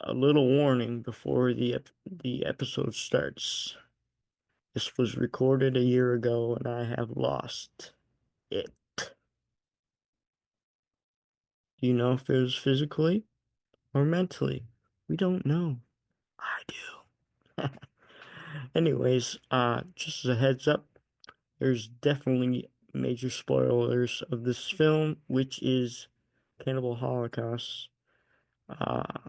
A little warning before the episode starts. This was recorded a year ago and I have lost it. Do you know if it was physically or mentally? We don't know. I do. Anyways, just as a heads up, there's definitely major spoilers of this film, which is Cannibal Holocaust. I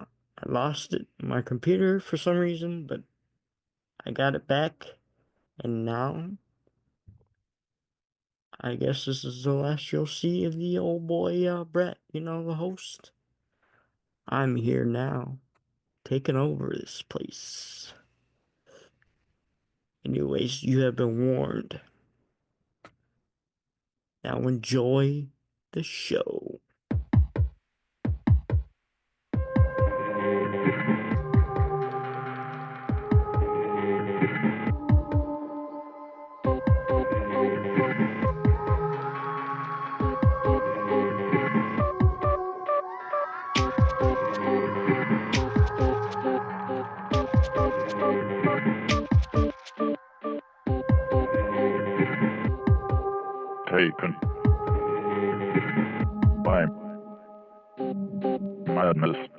lost it on my computer for some reason, but I got it back, and now I guess this is the last you'll see of the old boy, Brett, the host. I'm here now, taking over this place. Anyways, you have been warned. Now enjoy the show. Taken by madness.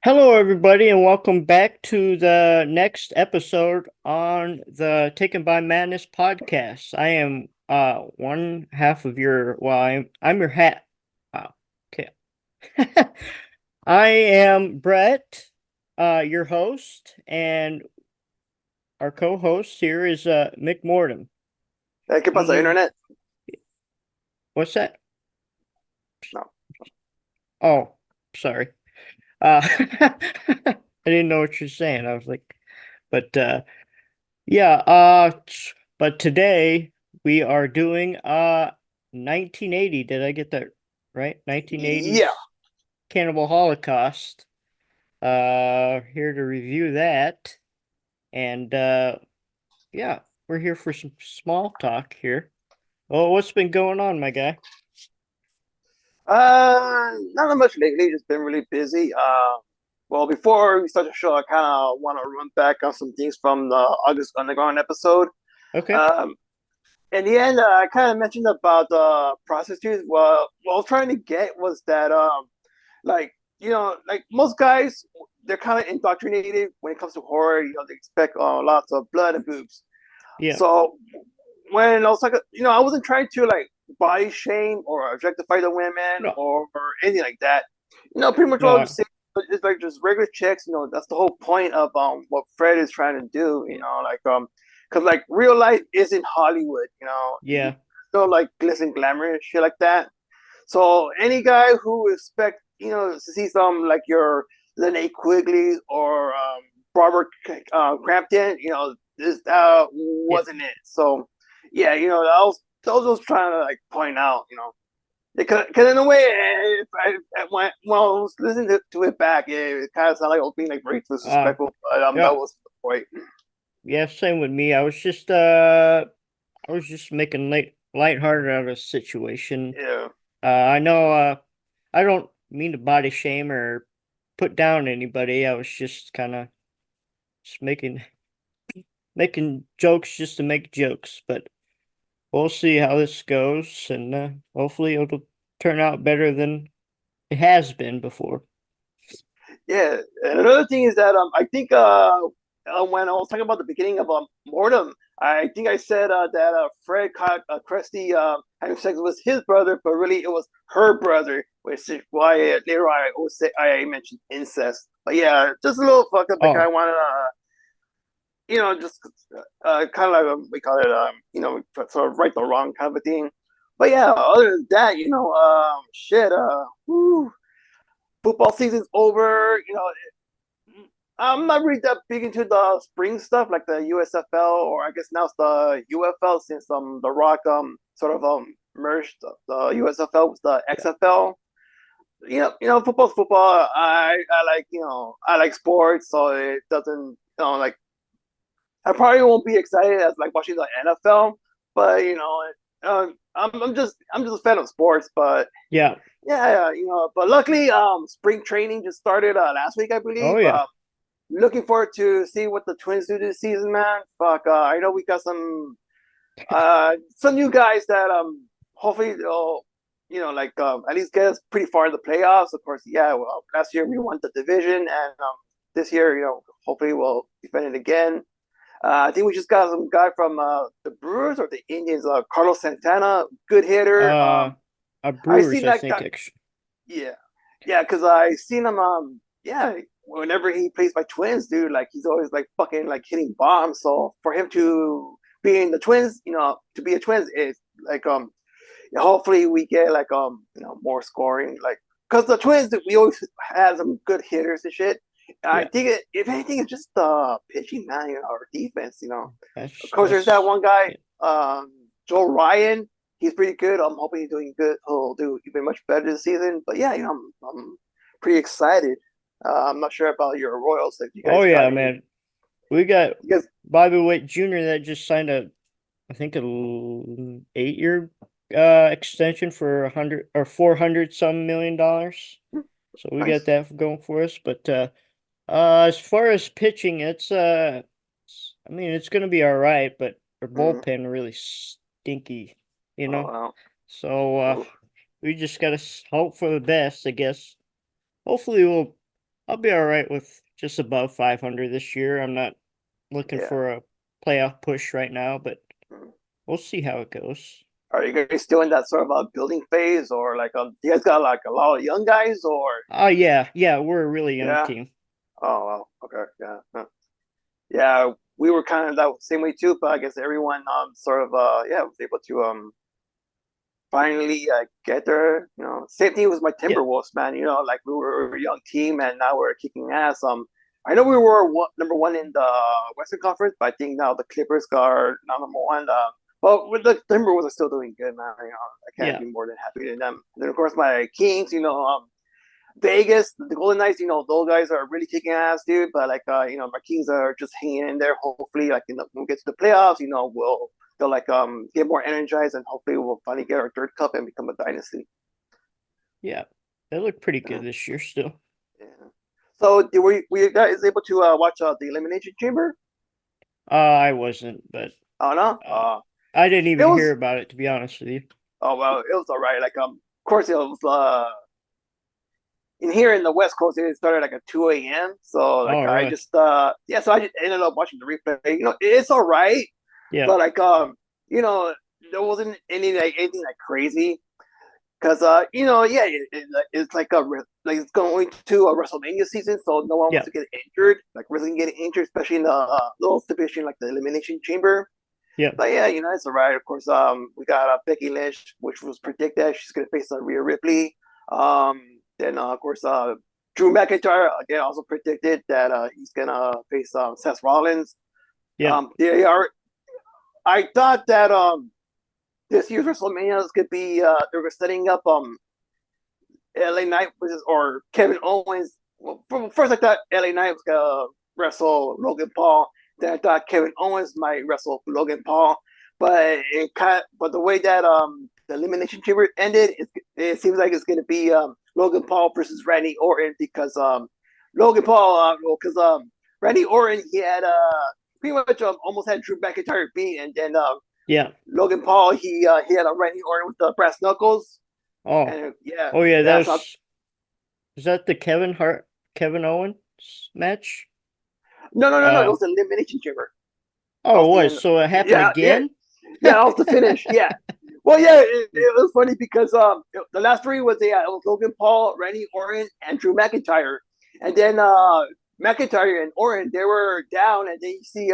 Hello, everybody, and welcome back to the next episode on the Taken by Madness podcast. I am one half of your I'm your hat. Okay. I am Brett, your host, and our co-host here is Mick Mortem. ¿Qué pasa, internet? What's that? No. Oh, sorry. I didn't know what you're saying. I was like, but yeah, but today we are doing 1980. Did I get that right? 1980's Yeah. Cannibal Holocaust. Here to review that. And yeah, we're here for some small talk here. Oh, what's been going on, my guy? Not that much lately. Just been really busy. Well, before we start the show, I kind of want to run back on some things from the August Underground episode. Okay. Um, in the end, I kind of mentioned about the prostitutes. Well, what I was trying to get was that, like, like most guys, they're kind of indoctrinated when it comes to horror. They expect lots of blood and boobs. Yeah. So when I was like, I wasn't trying to like body shame or objectify the women No, or anything like that. Pretty much what I was no, just saying is like just regular chicks. That's the whole point of what Fred is trying to do. Because like real life isn't Hollywood. yeah. Still like glitz and glamour and shit like that. So any guy who expect to see some like your Lene Quigley or Barbara Crampton, this Yeah. wasn't it. So yeah, I was trying to like point out, because in a way, when I was listening to it back, it kind of sounded like I was being like very Uh, disrespectful, but that yeah. was the point. Yeah, same with me. I was just making lighthearted out of the situation. Yeah. I know I don't mean to body shame or put down anybody. I was just kind of just making jokes just to make jokes, but we'll see how this goes, and hopefully it'll turn out better than it has been before. Yeah, and another thing is that I think when I was talking about the beginning of Mortem, I think I said that Fred caught Krusty having sex with his brother, but really it was her brother, which is why later I always say I mentioned incest. But yeah, just a little fuck up that I Oh, wanted just kind of like we call it sort of right the wrong kind of a thing. But yeah, other than that, shit, whew, football season's over. I'm not really that big into the spring stuff like the USFL or I guess now it's the UFL since the Rock sort of merged the USFL with the yeah. XFL. Football's football. I like I like sports, so it doesn't like I probably won't be excited as like watching the NFL, but I'm just a fan of sports, but Yeah. yeah, but luckily, spring training just started last week, I Oh believe. yeah. Looking forward to see what the Twins do this season, man. Fuck, I know we got some new guys that hopefully they'll like at least get us pretty far in the playoffs. Of course, yeah. Well, last year we won the division, and this year hopefully we'll defend it again. I think we just got some guy from the Brewers or the Indians, Carlos Santana, good hitter. Uh, I Brewers, seen I that think. guy. Yeah, yeah, because I seen him. Yeah, whenever he plays by Twins, dude, like he's always like fucking like hitting bombs. So for him to be in the Twins, to be a Twins is like hopefully we get like more scoring, like because the Twins we always had some good hitters and shit. I Yeah. think if anything, it's just pitching, man, or defense. Of course, there's that That's one guy, yeah. Joe Ryan. He's pretty good. I'm hoping he's doing good. He'll do even much better this season. But yeah, I'm pretty excited. I'm not sure about your Royals. If you Oh guys got yeah, any, man. We got you guys, Bobby Witt Jr. that just signed I think, a 8-year extension for 400 some $1 million. So we got nice. that going for us. But as far as pitching, I mean, it's gonna be all right, but our Mm. bullpen really stinky, you Oh know. wow. So Oof. we just gotta hope for the best, I guess. Hopefully I'll be all right with just above 500 this year. I'm not looking Yeah. for a playoff push right now, but Mm. we'll see how it goes. Are you guys still in that sort of building phase, or like you guys got like a lot of young guys, or Oh yeah, we're a really young yeah? team. Oh well, okay, yeah, huh. Yeah. We were kind of that same way too, but I guess everyone sort of yeah was able to finally get there. Same thing with my Yeah, Timberwolves, man. Like we were a young team, and now we're kicking ass. I know we were number one in the Western Conference, but I think now the Clippers are now number one. But with the Timberwolves are still doing good, man. I can't yeah, be more than happy with them. And then of course my Kings, Vegas, the Golden Knights, those guys are really kicking ass, dude. But like, my Kings are just hanging in there. Hopefully, like, when we get to the playoffs, they'll like get more energized, and hopefully we'll finally get our third cup and become a dynasty. yeah. They look pretty good Yeah, this year still. yeah. So, were you guys able to watch the Elimination Chamber? I wasn't, but Oh no, uh, I didn't it even hear was. about it, to be honest with you. Oh well, it was all right. Like, of course, it was in here in the West Coast, it started like at 2 a.m. So like Oh, I really? just yeah, so I just ended up watching the replay. It's all right, Yeah, but like you know, there wasn't anything like crazy because yeah, it's like like it's going to a WrestleMania season, so no one yeah, wants to get injured, like really getting injured, especially in the little division like the Elimination Chamber. yeah, But yeah, it's all right. Of course, we got Becky Lynch, which was predicted. She's gonna face Rhea Ripley. Then of course, Drew McIntyre again also predicted that he's gonna face Seth Rollins. yeah, They are. I thought that this year's WrestleMania is gonna be they were setting up LA Knight versus or Kevin Owens. Well, first I thought LA Knight was gonna wrestle Logan Paul. Then I thought Kevin Owens might wrestle Logan Paul. But the way that the Elimination Chamber ended, it seems like it's gonna be Logan Paul versus Randy Orton because Logan Paul because Randy Orton he had pretty much almost had Drew McIntyre beat, and then yeah. Logan Paul he had a Randy Orton with the brass knuckles, Oh, and yeah, oh yeah. that's how. Is that the Kevin Owens match? No. It Uh, was the Elimination Chamber. That oh, was it the was. end. So it happened Yeah, yeah, again? yeah. That was the finish. Yeah. Well, yeah, it was funny because the last three was it was Logan Paul, Randy Orton, and Drew McIntyre, and then McIntyre and Orton they were down, and then you see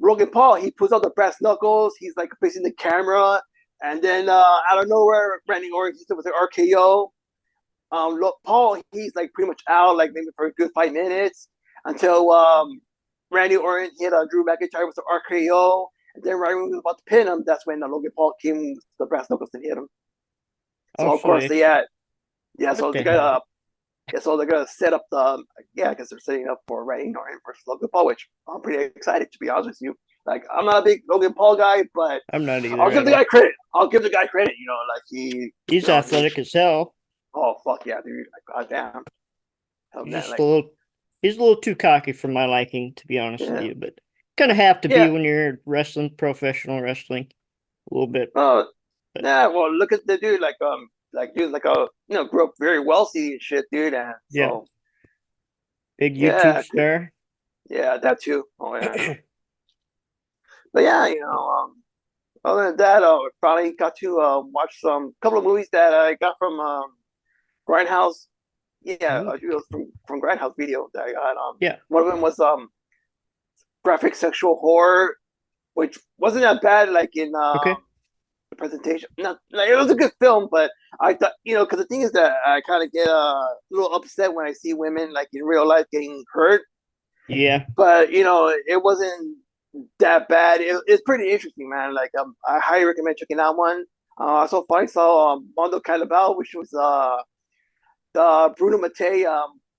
Logan Paul he puts out the brass knuckles, he's like facing the camera, and then out of nowhere Randy Orton hits it with an RKO. Paul he's like pretty much out like maybe for a good 5 minutes until Randy Orton hit Drew McIntyre with the RKO, and then right when he was about to pin him, that's when Logan Paul came with the brass knuckles and hit him. Oh, So of so course, they, yeah. what So the hell? they're gonna set up the yeah. I guess they're setting up for Randy Orton versus Logan Paul, which I'm pretty excited to be honest with you. Like I'm not a big Logan Paul guy, but I'm not I'll either give at the guy all. credit. I'll give the guy credit. Like He's athletic as hell. oh fuck yeah, dude. Like, god damn, hell He's man, just a like little he's a little too cocky for my liking, to be honest with yeah, you, but kind of have to be yeah. when you're wrestling, professional wrestling, a little bit. Uh, But yeah. Well, look at the dude. Like dude, like a grew up very wealthy and shit, dude. And yeah, so big YouTube yeah, star. yeah, that too. Oh yeah. But yeah, other than that, I finally got to watch some couple of movies that I got from Grindhouse. Yeah, Ooh, it was from Grindhouse Video that I got. yeah. One of them was graphic sexual horror, which wasn't that bad. Like in Okay. the presentation, not like it was a good film, but I thought because the thing is that I kind of get a little upset when I see women like in real life getting hurt, Yeah. but it wasn't that bad. It's pretty interesting, man. Like I highly recommend checking that one. So far I saw Mondo Cannibal, which was the Bruno Mattei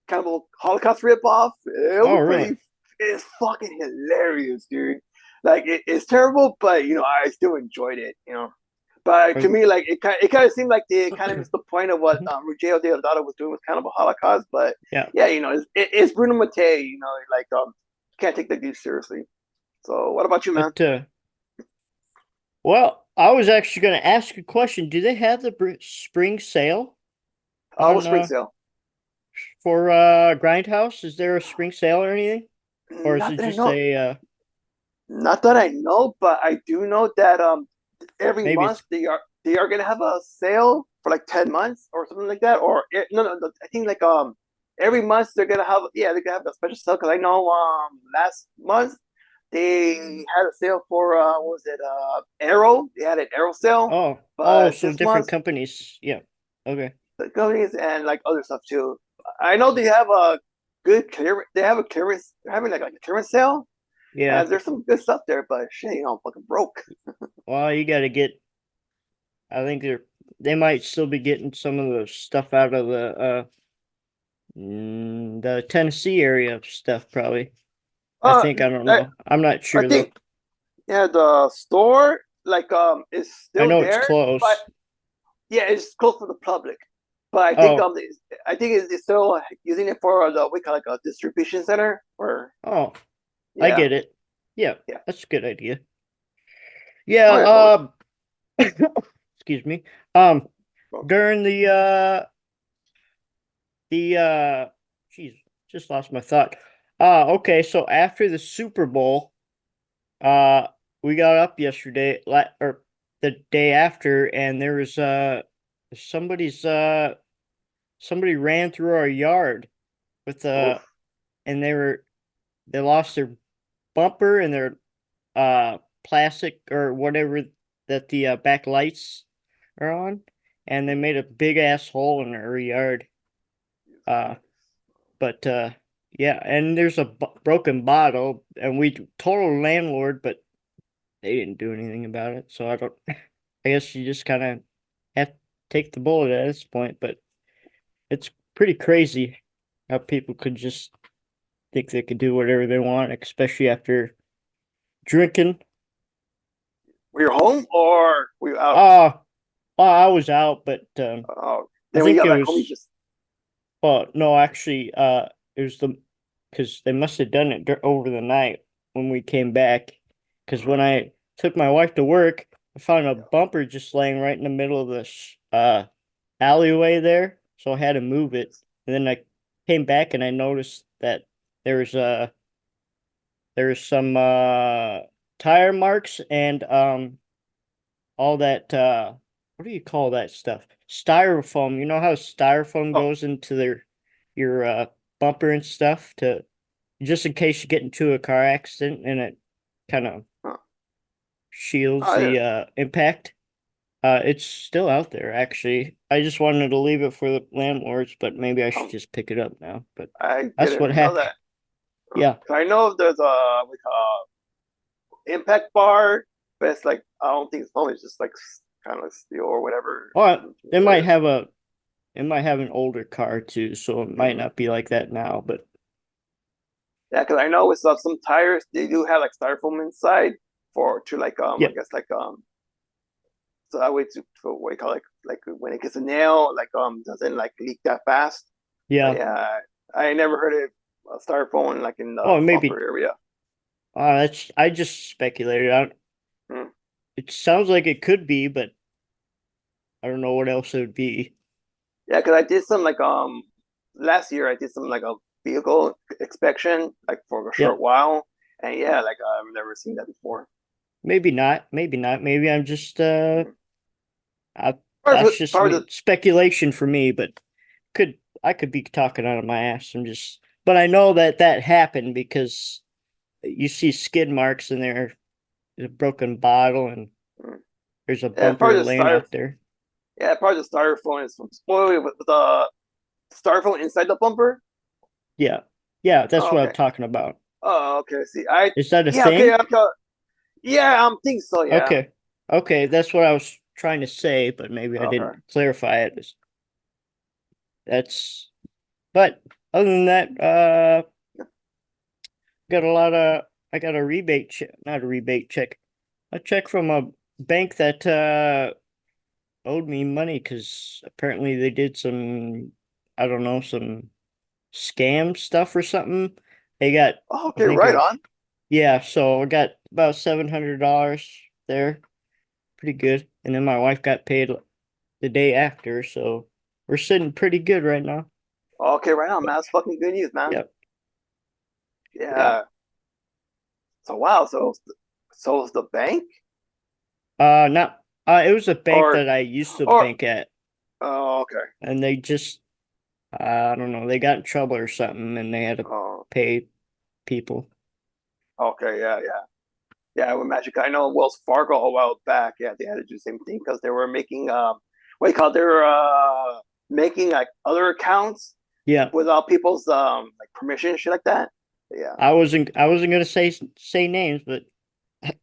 Cannibal Holocaust ripoff. It Oh, was really? pretty. It's fucking hilarious, dude. Like it's terrible, but I still enjoyed it. But Are- to me, like it kind of seemed like they kind of missed the point of what Ruggero Deodato was doing with Cannibal Holocaust. But yeah. yeah, it's Bruno Mattei. Like can't take that dude seriously. So what about you, man? But well, I was actually going to ask a question. Do they have the spring sale What on Spring Sale? for Grindhouse? Is there a spring sale or anything? Or is Not it that I just know. a Not that I know, but I do know that every maybe month it's they are gonna have a sale for like 10 months or something like that. Or no, I think like every month they're gonna have a special sale because I know last month they had a sale for what was it Arrow? They had an Arrow sale, oh, but so this different month companies. Yeah. Okay. the companies and like other stuff too. I know they have a good clearance. They have a clearance. They're having like a clearance sale, Yeah. and there's some good stuff there. But shit, I'm fucking broke. Well, you got to get I think they might still be getting some of the stuff out of the Tennessee area of stuff probably. I Uh, think I don't I, know. I'm not I sure though. think yeah, the store like is I still know it's there, but close. yeah, it's closed for the public. But Oh, I think it's still using it for the we call like a distribution center. Or oh, I yeah, get it. Yeah, yeah. that's a good idea. Yeah, Oh yeah, totally. excuse me. Um Well, during the geez, just lost my thought. Okay, so after the Super Bowl, uh we got up yesterday or the day after and there was somebody's somebody ran through our yard with oof. and they lost their bumper and their plastic or whatever that the back lights are on, and they made a big ass hole in our yard. Uh, but yeah, and there's a broken bottle, and we told the landlord, but they didn't do anything about it. So I don't. I guess you just kind of have to take the bullet at this point. But it's pretty crazy how people could just think they could do whatever they want, especially after drinking. Were you home or were you out? Uh, I was out, but I Then when you think got it back home, you was. just Well, no, actually, it was because they must have done it over the night when we came back. Because when I took my wife to work, I found a yeah. bumper just laying right in the middle of the alleyway there, so I had to move it. And then I came back and I noticed that there's there's some tire marks and all that what do you call that stuff? Styrofoam. You know how styrofoam Oh, goes into your bumper and stuff to just in case you get into a car accident and it kind of huh. shields I the impact. It's still out there actually. I just wanted to leave it for the landlords, but maybe I should um, just pick it up now. But I that's what didn't know happened. that. Yeah. 'Cause I know there's a like impact bar, but it's like I don't think it's foam. It's just like kind of steel or whatever. Oh, they What might it is. have it might have an older car too, so it might Mm. not be like that now, but Yeah, because I know with some tires they do have like styrofoam inside for to like I Yep. guess like so that way to what you call like when it gets a nail like doesn't like leak that fast. But Yeah. yeah, I never heard of styrofoam like in the Oh, maybe. bumper area. That's I just speculated. Mm. It sounds like it could be, but I don't know what else it would be. Yeah, because I did some like last year I did some like a vehicle inspection like for a short Yep. while, and yeah, like I've never seen that before. Maybe not. Maybe not. Maybe I'm just Mm. I, Probably, that's just probably me speculation for me, but could I could be talking out of my ass. I'm just, but I know that that happened because you see skid marks in there, a broken bottle, and mm. there's a Yeah, bumper laying out there. probably the styrofoam is from with the styrofoam inside the bumper. Yeah, yeah, that's Oh, what I'm okay. talking about. Oh, okay. See, I Is that a yeah, okay, thing? okay. Yeah, I'm think so. Yeah. Okay, okay, that's what I was trying to say, but maybe I didn't Okay. clarify it. That's, but other than that, got a lot of, I got a rebate check, not a rebate check, a check from a bank that owed me money because apparently they did some, I don't know, some scam stuff or something. They got, Oh, I okay, think it right was, on. yeah, so I got about $700 there, pretty good. And then my wife got paid the day after, so we're sitting pretty good right now. Okay, right on, But man. That's fucking good news, man. yep, yeah. Yeah. So wow, so is the bank Not, it was a bank or that I used to or bank at, oh okay. and they just, I don't know, they got in trouble or something, and they had to Oh pay people. okay, yeah, yeah. Yeah, with Magic. I know Wells Fargo a while back. Yeah, they had to do the same thing because they were making what do you call it? They were making like other accounts Yeah, without people's like permission and shit like that. Yeah. I wasn't gonna say names, but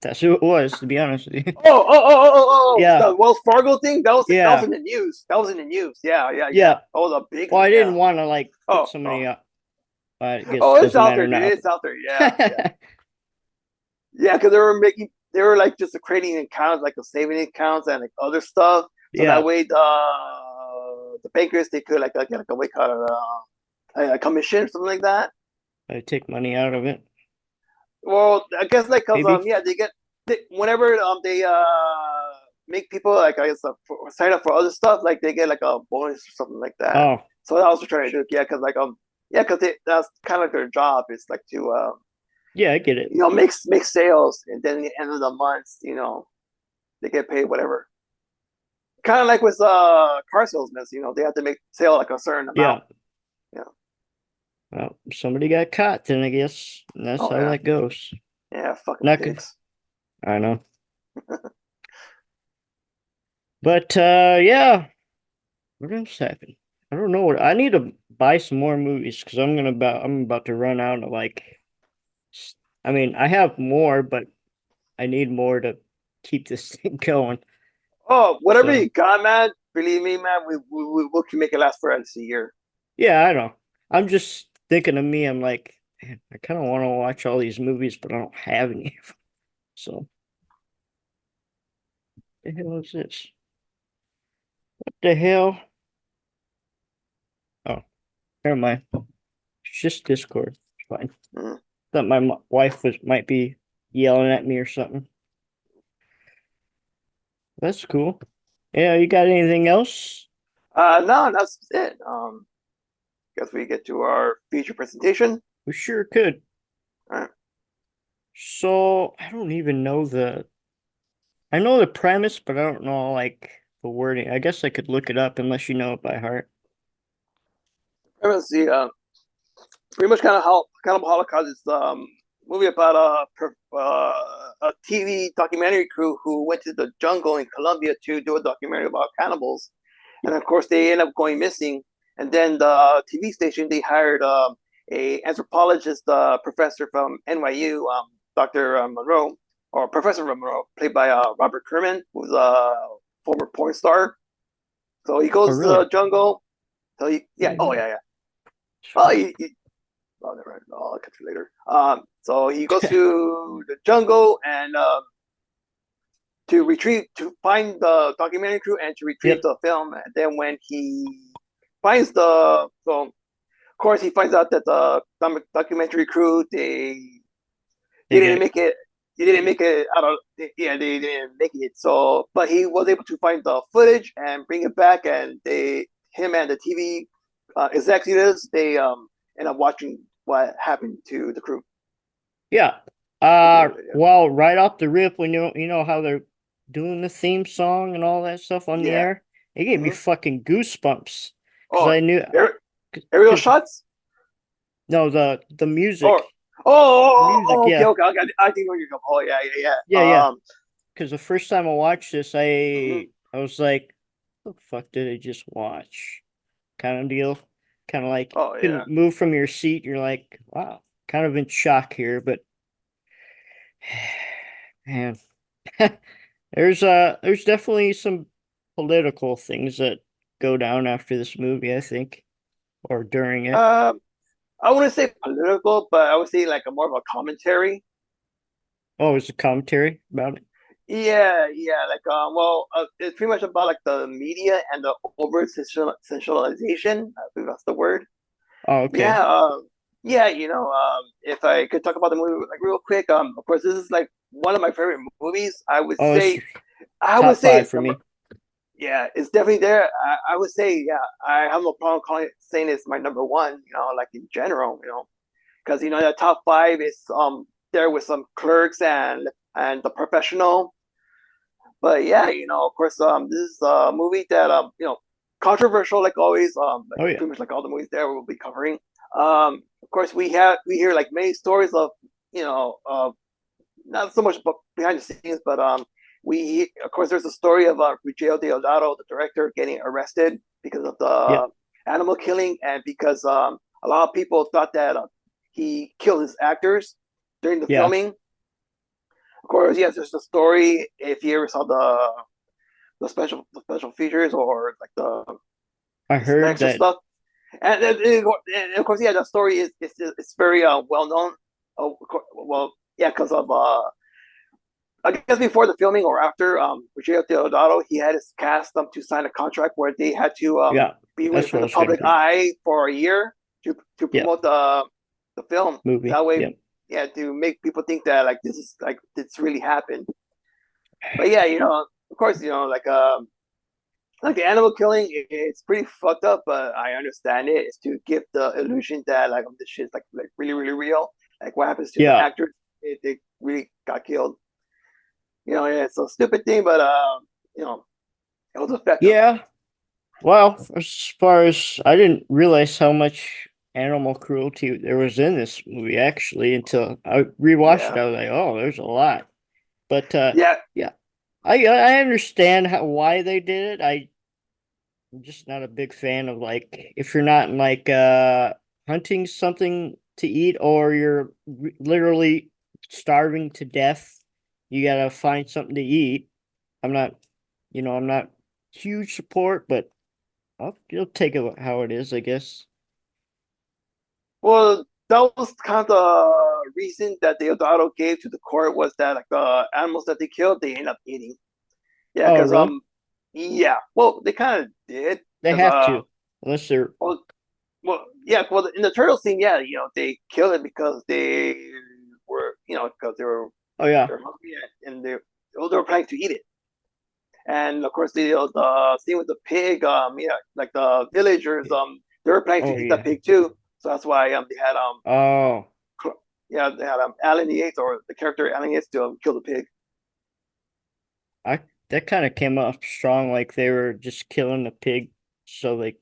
that's who it was, to be honest with you. Yeah, The Wells Fargo thing that was yeah, in the news. That was in the news. Yeah, yeah, yeah. yeah. That was a big Well, I yeah. didn't want to like put Oh, oh, somebody up. I guess oh, it it's doesn't out matter there, dude. now. It's out there. Yeah, yeah, But yeah. Because they were like just creating accounts, like the saving accounts and like other stuff, so that yeah, way the bankers they could like get like a way cut a commission or something like that. I take money out of it. Well, I guess like cause Maybe. yeah whenever they make people like I guess sign up for other stuff like they get like a bonus or something like that. Oh, So I was trying to do yeah because like yeah because that's kind of like their job is like to yeah, I get it. make sales and then at the end of the month they get paid whatever. Kind of like with car salesmen, they have to make sale like a certain amount. Yeah. Yeah. Well, somebody got caught then, I guess. And that's Oh how yeah. that goes. Yeah. Fucking Not good. dicks. I know. But yeah, what else happened? I don't know what I need to buy some more movies because I'm about to run out of like I mean, I have more, but I need more to keep this thing going. Oh, whatever So you got, man. Believe me, man. We can make it last for at least a year. yeah, I know. I'm just thinking of me, I'm like, man, I kind of want to watch all these movies, but I don't have any of them. So the hell is this? What the hell? Oh, never mind. It's just Discord. It's fine. Mm. Thought my wife was might be yelling at me or something. That's cool. Yeah, you got anything else? No, that's it. Guess we get to our feature presentation. We sure could. All right. So I don't even know I know the premise, but I don't know like the wording. I guess I could look it up unless you know it by heart. Let's see. Pretty much kind of how Cannibal Holocaust is movie about a TV documentary crew who went to the jungle in Colombia to do a documentary about cannibals, and of course they end up going missing. And then the TV station they hired a anthropologist professor from NYU, Dr. Monroe or Professor Monroe, played by Robert Kerman, who's a former porn star. So he Oh, goes to really? the jungle. So I yeah, didn't oh know. yeah, yeah. Oh, Sweet. Oh, never mind. I'll catch you later. So he goes to the jungle and to find the documentary crew and to retrieve Yep. the film. And then when he finds the film, of course, he finds out that the documentary crew they They didn't get make it. They didn't make it out of yeah. They didn't make it. So, but he was able to find the footage and bring it back. And him and the TV executives, they end up watching what happened to the crew yeah. at the end of it. Well, right off the rip, when you know how they're doing the theme song and all that stuff on the Yeah. air, it gave me Mm-hmm. fucking goosebumps because Oh, I knew aerial because shots. no the Or music music, okay, yeah, okay, okay. I think where you go. Oh, yeah, yeah, yeah, yeah. yeah. Because the first time I watched this, Mhm. I was like, "What the fuck did I just watch?" Kind of deal. Kind of like Oh, yeah. couldn't move from your seat. You're like, wow, kind of in shock here, but man, there's definitely some political things that go down after this movie, I think, or during it. Um, I wouldn't say political, but I would say like a more of a commentary. Oh, it's a commentary about it. Yeah, yeah. Like, it's pretty much about like the media and the over sensationalization. I think that's the word. Oh, okay. Yeah, yeah. If I could talk about the movie like real quick, of course, this is like one of my favorite movies. Oh, it's I would top say five it's for number. me. Yeah, it's definitely there. I would say, yeah, I have no problem saying it's my number one. Like in general, because the top five is there with some clerks and the professional. But yeah, of course, this is a movie that controversial like always. Like Oh yeah, pretty much like all the movies there we'll be covering. Of course, we hear like many stories of not so much behind the scenes, but we of course there's a story of Ruggiero Deodato, the director, getting arrested because of yeah, the animal killing, and because a lot of people thought that he killed his actors during the yeah. filming. Of course, yes, there's a story. If you ever saw the special features or like I the heard extra that. stuff, and of course, yeah, the story is very well known. Oh, well, yeah, because of I guess before the filming or after, Ruggiero Deodato, he had his cast to sign a contract where they had to Yeah, be that's within what I the was gonna public bring. eye for a year to Yeah, promote the film. movie. That way, Yeah. yeah, to make people think that like this is like it's really happened. But yeah, of course, like the animal killing, it's pretty fucked up, but I understand it. It's to give the illusion that like this shit's like really, really real. Like what happens to the Yeah. actors, they really got killed. Yeah, it's a stupid thing, but you know, it was effective. Yeah. Well, as far as I didn't realize how much animal cruelty there was in this movie actually until I rewatched it. Yeah, I was like, oh, there's a lot. But yeah. yeah, I understand why they did it. I'm just not a big fan of like if you're not like hunting something to eat or you're literally starving to death, you gotta find something to eat. I'm not, I'm not huge support, but you'll take it how it is, I guess. Well, that was kind of the reason that Deodato gave to the court was that like the animals that they killed, they end up eating. Yeah, Oh, because really? yeah, well, they kind of did They because have to, unless they're. well, yeah, well, in the turtle scene, yeah, they killed it because they were, because Oh yeah. they're hungry and they were planning to eat it. And of course, the scene with the pig, yeah, like the villagers, they were planning Oh to eat that yeah. pig too. So that's why they had Oh, yeah, they had Alan Yates or the character Alan Yates to kill the pig. I that kind of came off strong, like they were just killing the pig, so they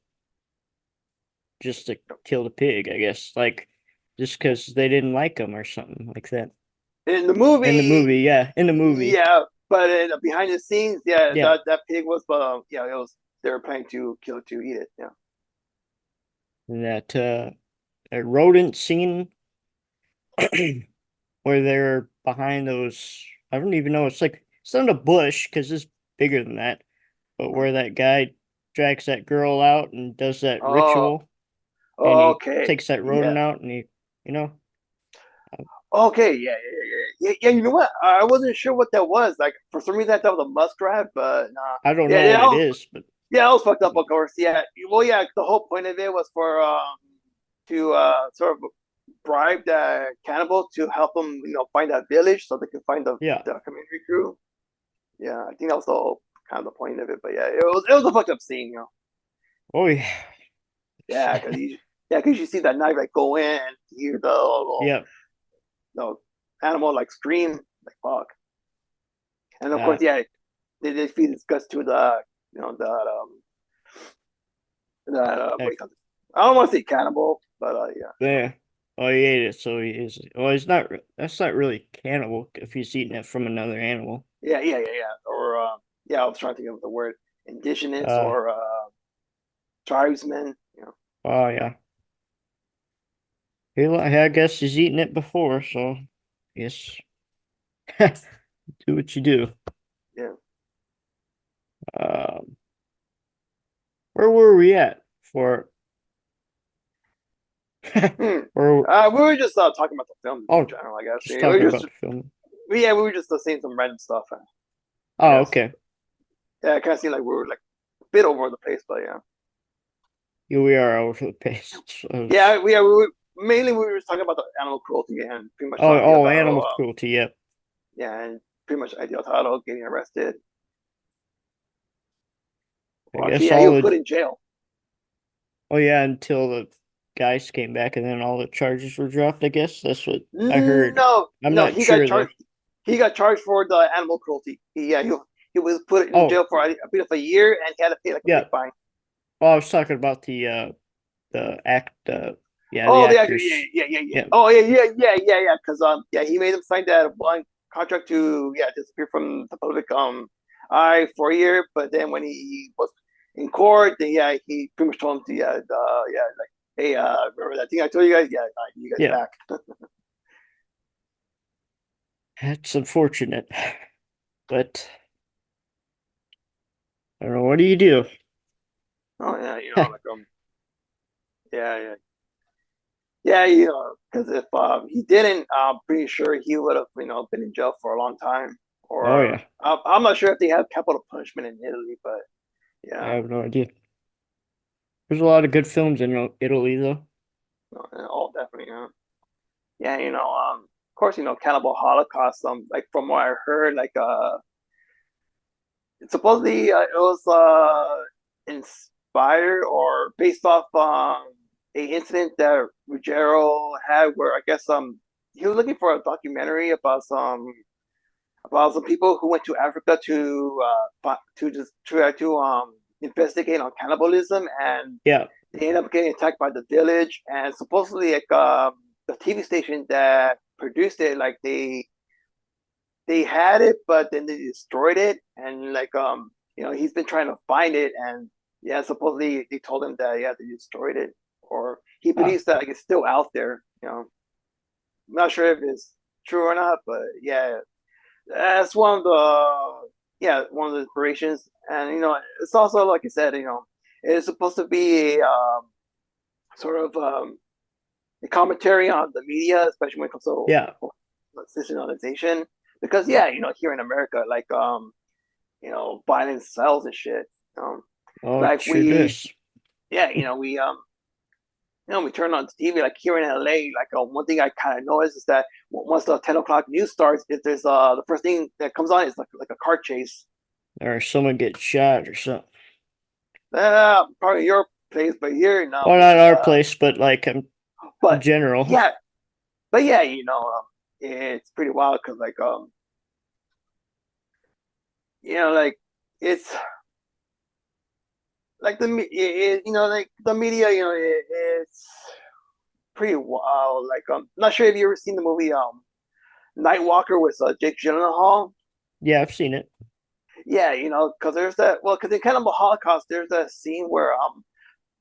just to kill the pig, I guess, like just because they didn't like him or something like that. In the In the movie, movie, yeah, in the movie, yeah, but in behind the scenes, yeah, yeah, that pig was, yeah, it was they were planning to kill it to eat it. Yeah. and that rodent scene where they're behind those. I don't even know. It's not a bush because it's bigger than that, but Mhm. where that guy drags that girl out and does that Oh, ritual, and he okay. takes that rodent Yeah. out and he You know, Okay, yeah. You know what? I wasn't sure what that was. Like for some reason, I thought it was a muskrat, but nah. I don't Yeah, know yeah. what it is, but Yeah, I was fucked up, of course. Yeah. Well, yeah. The whole point of it was for to sort of bribe the cannibal to help them, find that village so they can find the yeah. documentary crew. Yeah, I think that was the whole kind of the point of it. But yeah, it was a fucked up scene. Oh yeah, Yeah, because you see that knife like go in and you hear the little, yeah. the animal like scream like fuck, and of Uh, course, yeah, they feed its guts to the that what do heck, you call it? I don't want to say cannibal, but yeah, yeah. Oh, he ate it, so he is. Well, he's not. That's not really cannibal if he's eating it from another animal. yeah, or yeah, I was trying to think of the word indigenous Uh, or tribesmen. oh yeah. I guess he's eaten it before, so yes. Do what you do. Yeah. Um, where were we at for? Hmm. Or We were just talking about the film in oh, general, I guess. just Yeah, we talking were just about the film. yeah, we were just saying some random stuff, I Oh, guess. okay. Yeah, it kind of seemed like we were like a bit over the place, but yeah. Here we are over the pace. So Yeah, mainly we were just talking about the animal cruelty and pretty much oh, Ideal oh, Taro. animal cruelty. Yep. Yeah, and pretty much Ideal Taro getting arrested. I Well, actually, guess yeah, he all was put the. in jail. Oh yeah, until the guys came back, and then all the charges were dropped. I guess that's what I heard. No, I'm no, not he got sure though. charged. He got charged for the animal cruelty. He was put in Oh jail for a bit of a year, and he had to pay like a yeah. big fine. Oh, I was talking about the act. Yeah, the Oh, the actor, actors. yeah. Yeah. Oh, yeah. Because yeah, he made him sign that one contract to disappear from the public eye for a year. But then when he was in court, then yeah, he pretty much told him to like hey, remember that thing I told you guys? Yeah, you guys Yeah. back. That's unfortunate, but I don't know. What do you do? Oh yeah, like yeah, yeah, because if he didn't, I'm pretty sure he would have been in jail for a long time. Oh Or yeah. I'm not sure if they have capital punishment in Italy, but I yeah. have no idea. There's a lot of good films in Italy, though. Oh, definitely. Yeah, of course, Cannibal Holocaust. Like from what I heard, like supposedly it was inspired or based off a incident that Ruggiero had, where I guess he was looking for a documentary about some people who went to Africa to just try to investigate on cannibalism, and Yeah. they end up getting attacked by the village, and supposedly like the TV station that produced it, like they had it, but then they destroyed it, and like he's been trying to find it, and yeah, supposedly they told him that yeah they destroyed it, or he Ah, believes that like, it's still out there. I'm not sure if it's true or not, but yeah, that's one of the inspirations, and it's also like I said, it's supposed to be sort of a commentary on the media, especially when it comes to yeah. sensationalization. Because yeah, here in America, like violence sells and shit. Um, Oh, it like sure does. yeah, we turn on TV like here in LA. Like one thing I kind of noticed is that once the 10 o'clock news starts, if there's the first thing that comes on is like a car chase. Or someone gets shot or something. Probably your place, but here no, Well, not our place, but like in but general. yeah, but yeah, it's pretty wild because like like it's like like the media, it's pretty wild. Like not sure if you ever seen the movie Nightwalker with Jake Gyllenhaal. Yeah, I've seen it. Yeah, because there's that. Well, because in Cannibal Holocaust, there's a scene where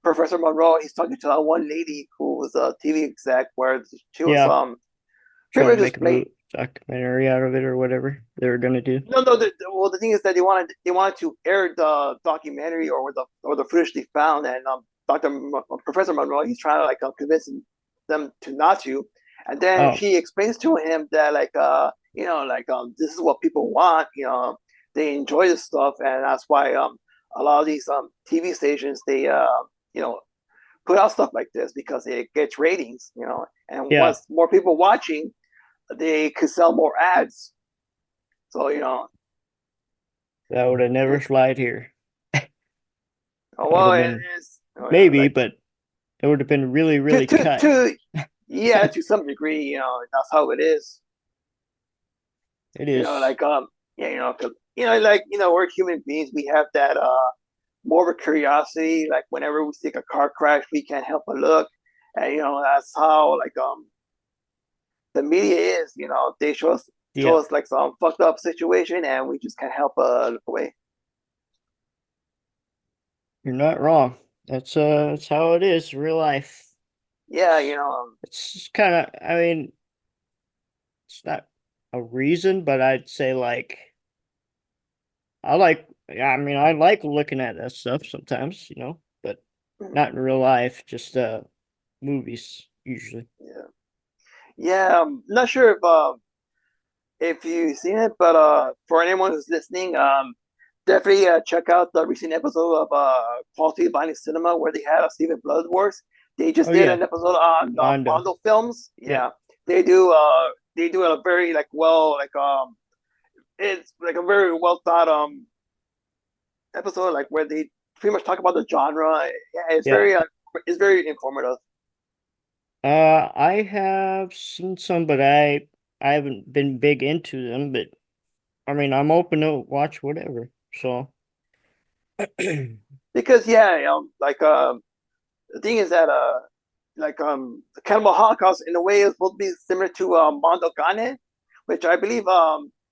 Professor Monroe he's talking to that one lady who was a TV exec, where she was Yeah, pretty trying to much make just a playing. documentary out of it or whatever they were gonna do. No, no. Well, the thing is that they wanted to air the documentary or the footage they found, and Professor Monroe he's trying to like convince them to not to. And then Oh, she explains to him that this is what people want. They enjoy this stuff, and that's why a lot of these TV stations they you know put out stuff like this because it gets ratings. And yeah. once more people watching, they could sell more ads. So That would have never it, flied here. That would well, have it been is maybe, like but it would have been really, to really to cut. to yeah, to some degree, that's how it is. It You know, is. like yeah, we're human beings. We have that more of a curiosity. Like whenever we see a car crash, we can't help but look. And that's how the media is. They show Yeah, us like some fucked up situation, and we just can't help but look away. you're not wrong. That's how it is, real life. Yeah, It's just kind of, I mean, it's not a reason, but I'd say like yeah, I mean, I like looking at that stuff sometimes, but not in real life, just movies usually. yeah, yeah. I'm not sure if you've seen it, but for anyone who's listening, definitely check out the recent episode of Quality Binding Cinema where they had a Stephen Bloodworth. They just Oh did yeah, an episode on Mondo. Mondo films. Yeah, Yeah, they do a very like it's like a very well thought episode like where they pretty much talk about the genre. Yeah, yeah. it's very informative. I have seen some, but I haven't been big into them. But I mean, I'm open to watch whatever. So Because yeah, the thing is that the Cannibal Holocaust in a way is supposed to be similar to Mondo Cane, which I believe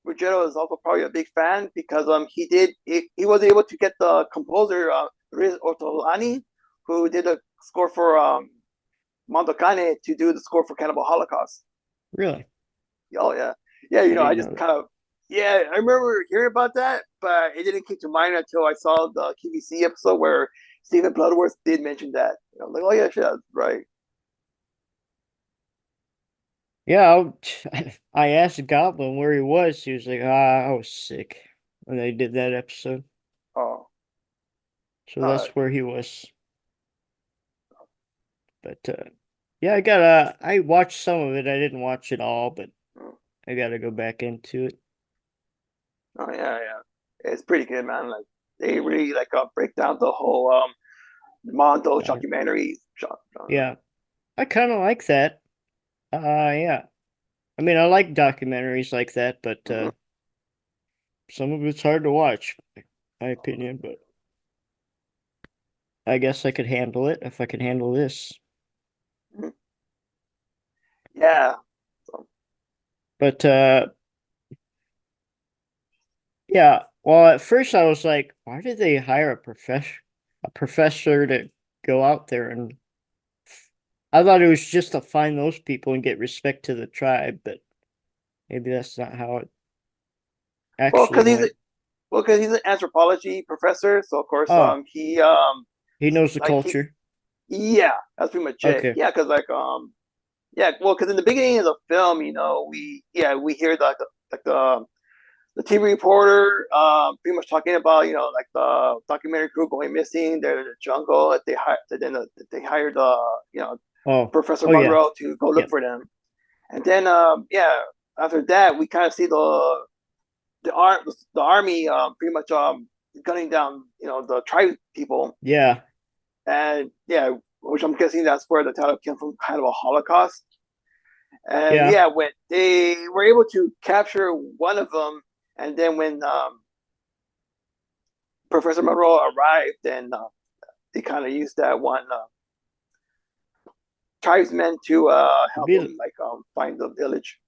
Ruggiero is also probably a big fan because he was able to get the composer Riz Ortolani, who did the score for Mondo Cane, to do the score for Cannibal Holocaust. really, Oh yeah, yeah. I I didn't just know that. kind of yeah, I remember hearing about that, but it didn't keep to mind until I saw the QVC episode where Stephen Bloodworth did mention that. I'm like, oh yeah, shit, that's right. Yeah, I asked Goblin where he was. He was like, "Ah, I was sick when they did that episode." Oh, So uh, that's where he was. But yeah, I watched some of it. I didn't watch it all, but I gotta go back into it. oh yeah, yeah. It's pretty good, man. Like they really break down the whole Mondo Uh, documentary genre. yeah, I kind of like that. Yeah. I mean, I like documentaries like that, but Mhm. some of it's hard to watch, my opinion. But I guess I could handle it if I could handle this. Mhm. Yeah. So, But yeah. Well, at first I was like, why did they hire a professor to go out there and I thought it was just to find those people and get respect to the tribe, but maybe that's not how it well, actually because went. he's an anthropology professor, so of course Oh, he he knows the like he culture. yeah, that's pretty much it. Okay. Yeah, because yeah, well, because in the beginning of the film, we hear the TV reporter pretty much talking about like the documentary crew going missing. They're in the jungle. That they hired Oh, Professor oh yeah. Monroe to go look Yep. for them. And then yeah, after that we kind of see the army pretty much gunning down the tribe people. Yeah. And yeah, which I'm guessing that's where the title came from, kind of a Holocaust. And Yeah. yeah, when they were able to capture one of them, and then when Professor Monroe arrived, and they kind of used that one tribesman to help Be them find the village.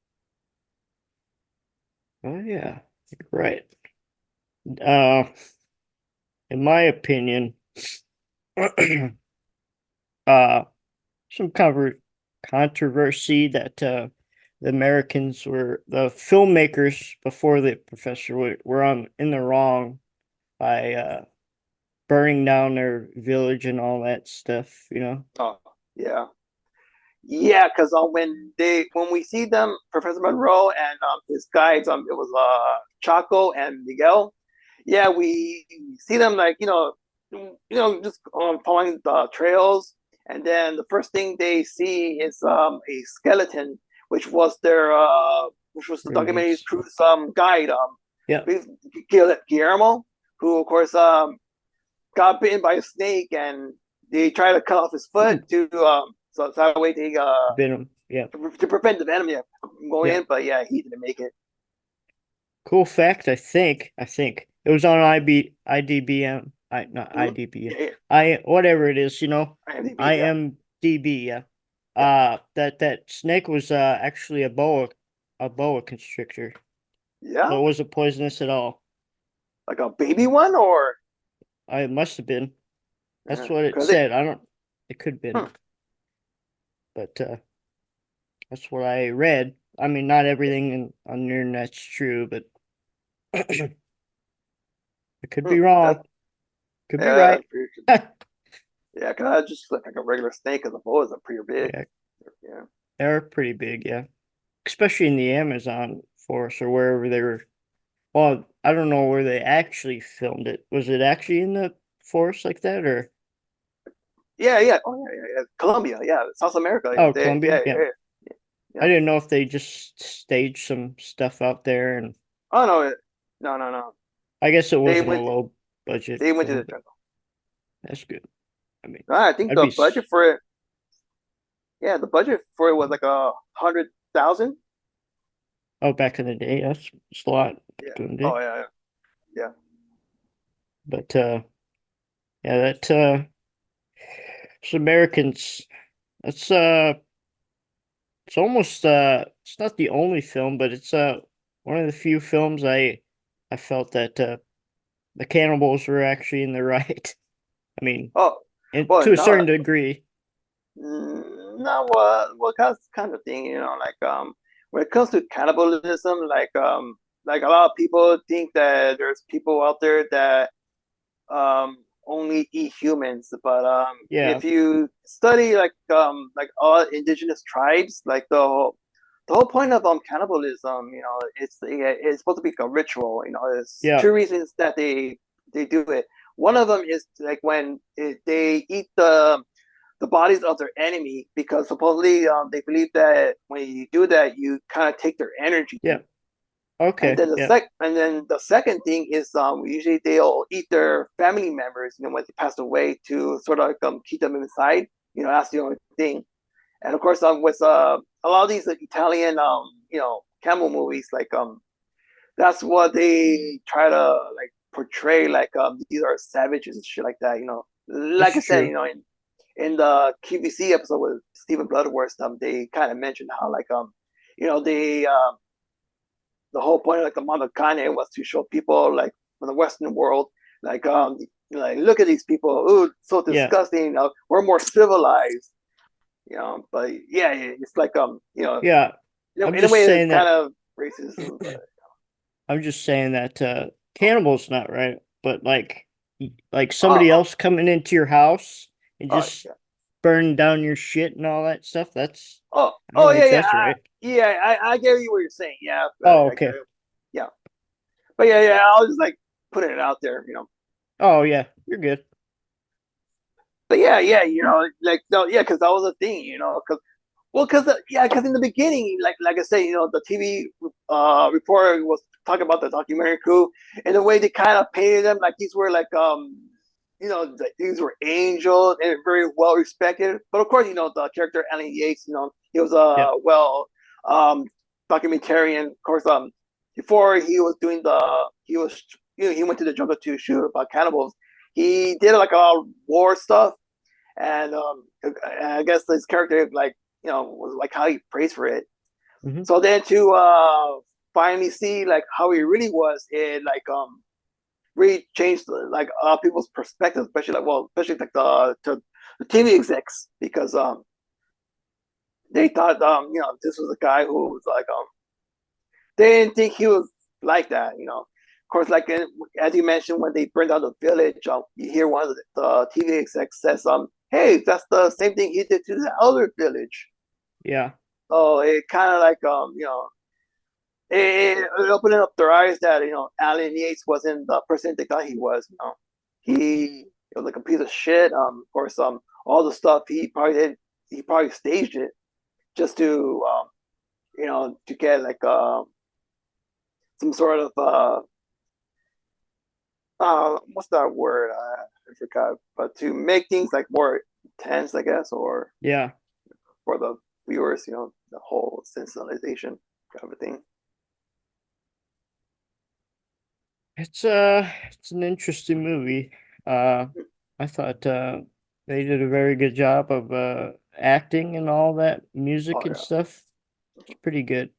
oh yeah. Right. Uh in my opinion, uh some controversy that the Americans were the filmmakers before the professor were on in the wrong by burning down their village and all that stuff. Oh yeah, Yeah, because when we see them, Professor Monroe and his guides, it was Chaco and Miguel. Yeah, we see them like just following the trails, and then the first thing they see is a skeleton, which was the documentary Remains. crew's guide, Yeah, Guillermo, who of course got bitten by a snake, and they try to cut off his foot to so that way they Venom. Yeah, to prevent the venom, yeah, from going yeah. in. But yeah, he didn't make it. Cool fact. I think it was on IDBM. Not Mm-hmm. IDBM. Yeah, yeah, Whatever it is. IMDb, yeah, IMDB. Yeah. yeah, That snake was actually a boa constrictor. yeah, So it wasn't poisonous at all. like a baby one, or It must have been. That's what it because it. said. I don't. It could have been, Hmm, but that's what I read. I mean, not everything on the internet's true, but it could be that's wrong. Could be yeah, right. that's pretty. Yeah, because that just looked like a regular snake, because the boas are pretty big. Yeah, Yeah. they're pretty big. Yeah, especially in the Amazon forest or wherever they were. Well, I don't know where they actually filmed it. Was it actually in the forest like that, or Yeah, yeah. Oh, yeah, yeah, yeah. Colombia, yeah, South America. Yeah, oh, Colombia? yeah, Yeah, yeah, I yeah. didn't know if they just staged some stuff out there, and Oh no, no, no, no. I guess it They wasn't a went, low budget they went to film, the but jungle. that's good. I mean, I think I'd the be budget for it, yeah, the budget for it was like 100,000. oh back in the day, that's a lot Yeah. back in the Oh day. yeah, yeah. But yeah, that it's Americans. That's it's almost it's not the only film, but it's one of the few films I felt that the cannibals were actually in the right. I mean, Oh, and well, to a no, certain degree. not what kind of thing, like when it comes to cannibalism, like a lot of people think that there's people out there that only eat humans, but Yeah, if you study like all indigenous tribes, like the whole point of cannibalism, it's supposed to be like a ritual. There's yeah, two reasons that they do it. One of them is like when they eat the bodies of their enemy, because supposedly they believe that when you do that, you kind of take their energy. yeah. And Okay, then yeah. the second thing is usually they'll eat their family members, when they pass away, to sort of keep them inside. That's the only thing. And of course, with a lot of these Italian camel movies, that's what they try to like portray, like these are savages and shit like that. That's Like I said, true. in the QVC episode with Stephen Bloodworth, they kind of mentioned how they the whole point of like the Mondokane was to show people like from the Western world, like look at these people, ooh, so Yeah, disgusting. We're more civilized, but yeah, it's like yeah. I'm in a just way it's saying kind that of racism, but oh, cannibal's not right, but like uh, somebody else coming into your house and just yeah. burning down your shit and all that stuff, I Oh don't yeah, think yeah, that's right. I get you what you're saying, yeah, Oh, I get okay. it. Yeah, but yeah, I was just like putting it out there. Oh yeah, you're good. But yeah, yeah, like no, yeah, because that was a thing, because yeah, because in the beginning, like I said, the TV reporter was talking about the documentary crew, and the way they kind of painted them, like these were like these were angels and very well respected. But of course, the character Alan Yates, he was Yeah. a um documentarian. Of course, before he was doing he was he went to the jungle to shoot about cannibals. He did like a war stuff, and I guess this character was like how he prays for it. Hmm. So then to finally see like how he really was, it really changed like people's perspective, especially like the TV execs, because they thought this was a guy who was like they didn't think he was like that. Of course, like as you mentioned, when they burned down the village, you hear one of the TV execs says, "Hey, that's the same thing he did to the other village." Yeah. So it kind of like it opened up their eyes that Alan Yates wasn't the person they thought he was. He was like a piece of shit. Of course, all the stuff he probably did, he probably staged it just to to get like some sort of what's that word? I forgot, but to make things like more intense, I guess, or Yeah. for the viewers, the whole sensationalization kind of thing. It's an interesting movie. Uh I thought they did a very good job of acting and all that music Oh and yeah, stuff. It's pretty good.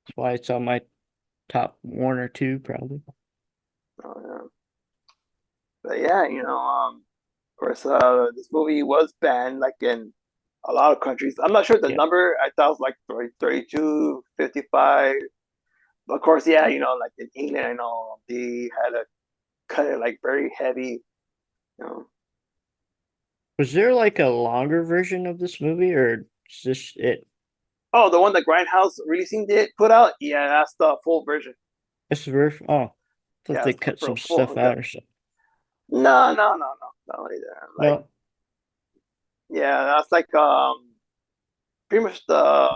That's why it's on my top one or two probably. oh yeah. But yeah, of course, this movie was banned like in a lot of countries. I'm not sure the Yeah. number. I thought it was like 32, 55. But of course, yeah, like in England, I know they had to cut it like very heavy. You know. Was there like a longer version of this movie or is this it? Oh, the one that Grindhouse releasing did put out. Yeah, that's the full version. This is oh, thought Yeah, they it's the cut some full stuff uncut. out or something. No, no, no, no, not like that. Like, No, yeah, that's like pretty much the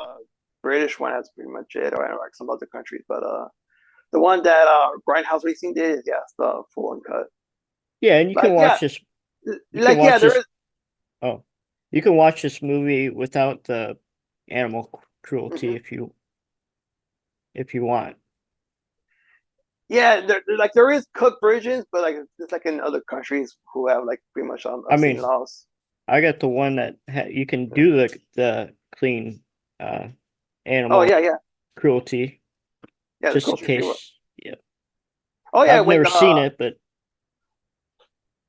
British one. That's pretty much it, or like some other countries. But the one that Grindhouse Racing did, yeah, it's the full uncut. yeah, and you can Like, yeah, watch this. You can like yeah, watch there this. is. Oh, you can watch this movie without the animal cruelty Mhm. if you want. Yeah, like there is cooked versions, but like it's like in other countries who have like pretty much I obscene mean, laws. I got the one that you can Yeah. do the clean uh Oh animal yeah, yeah, cruelty yeah. The just in culture free one. case. Yeah, Oh yeah, I've when never seen it, but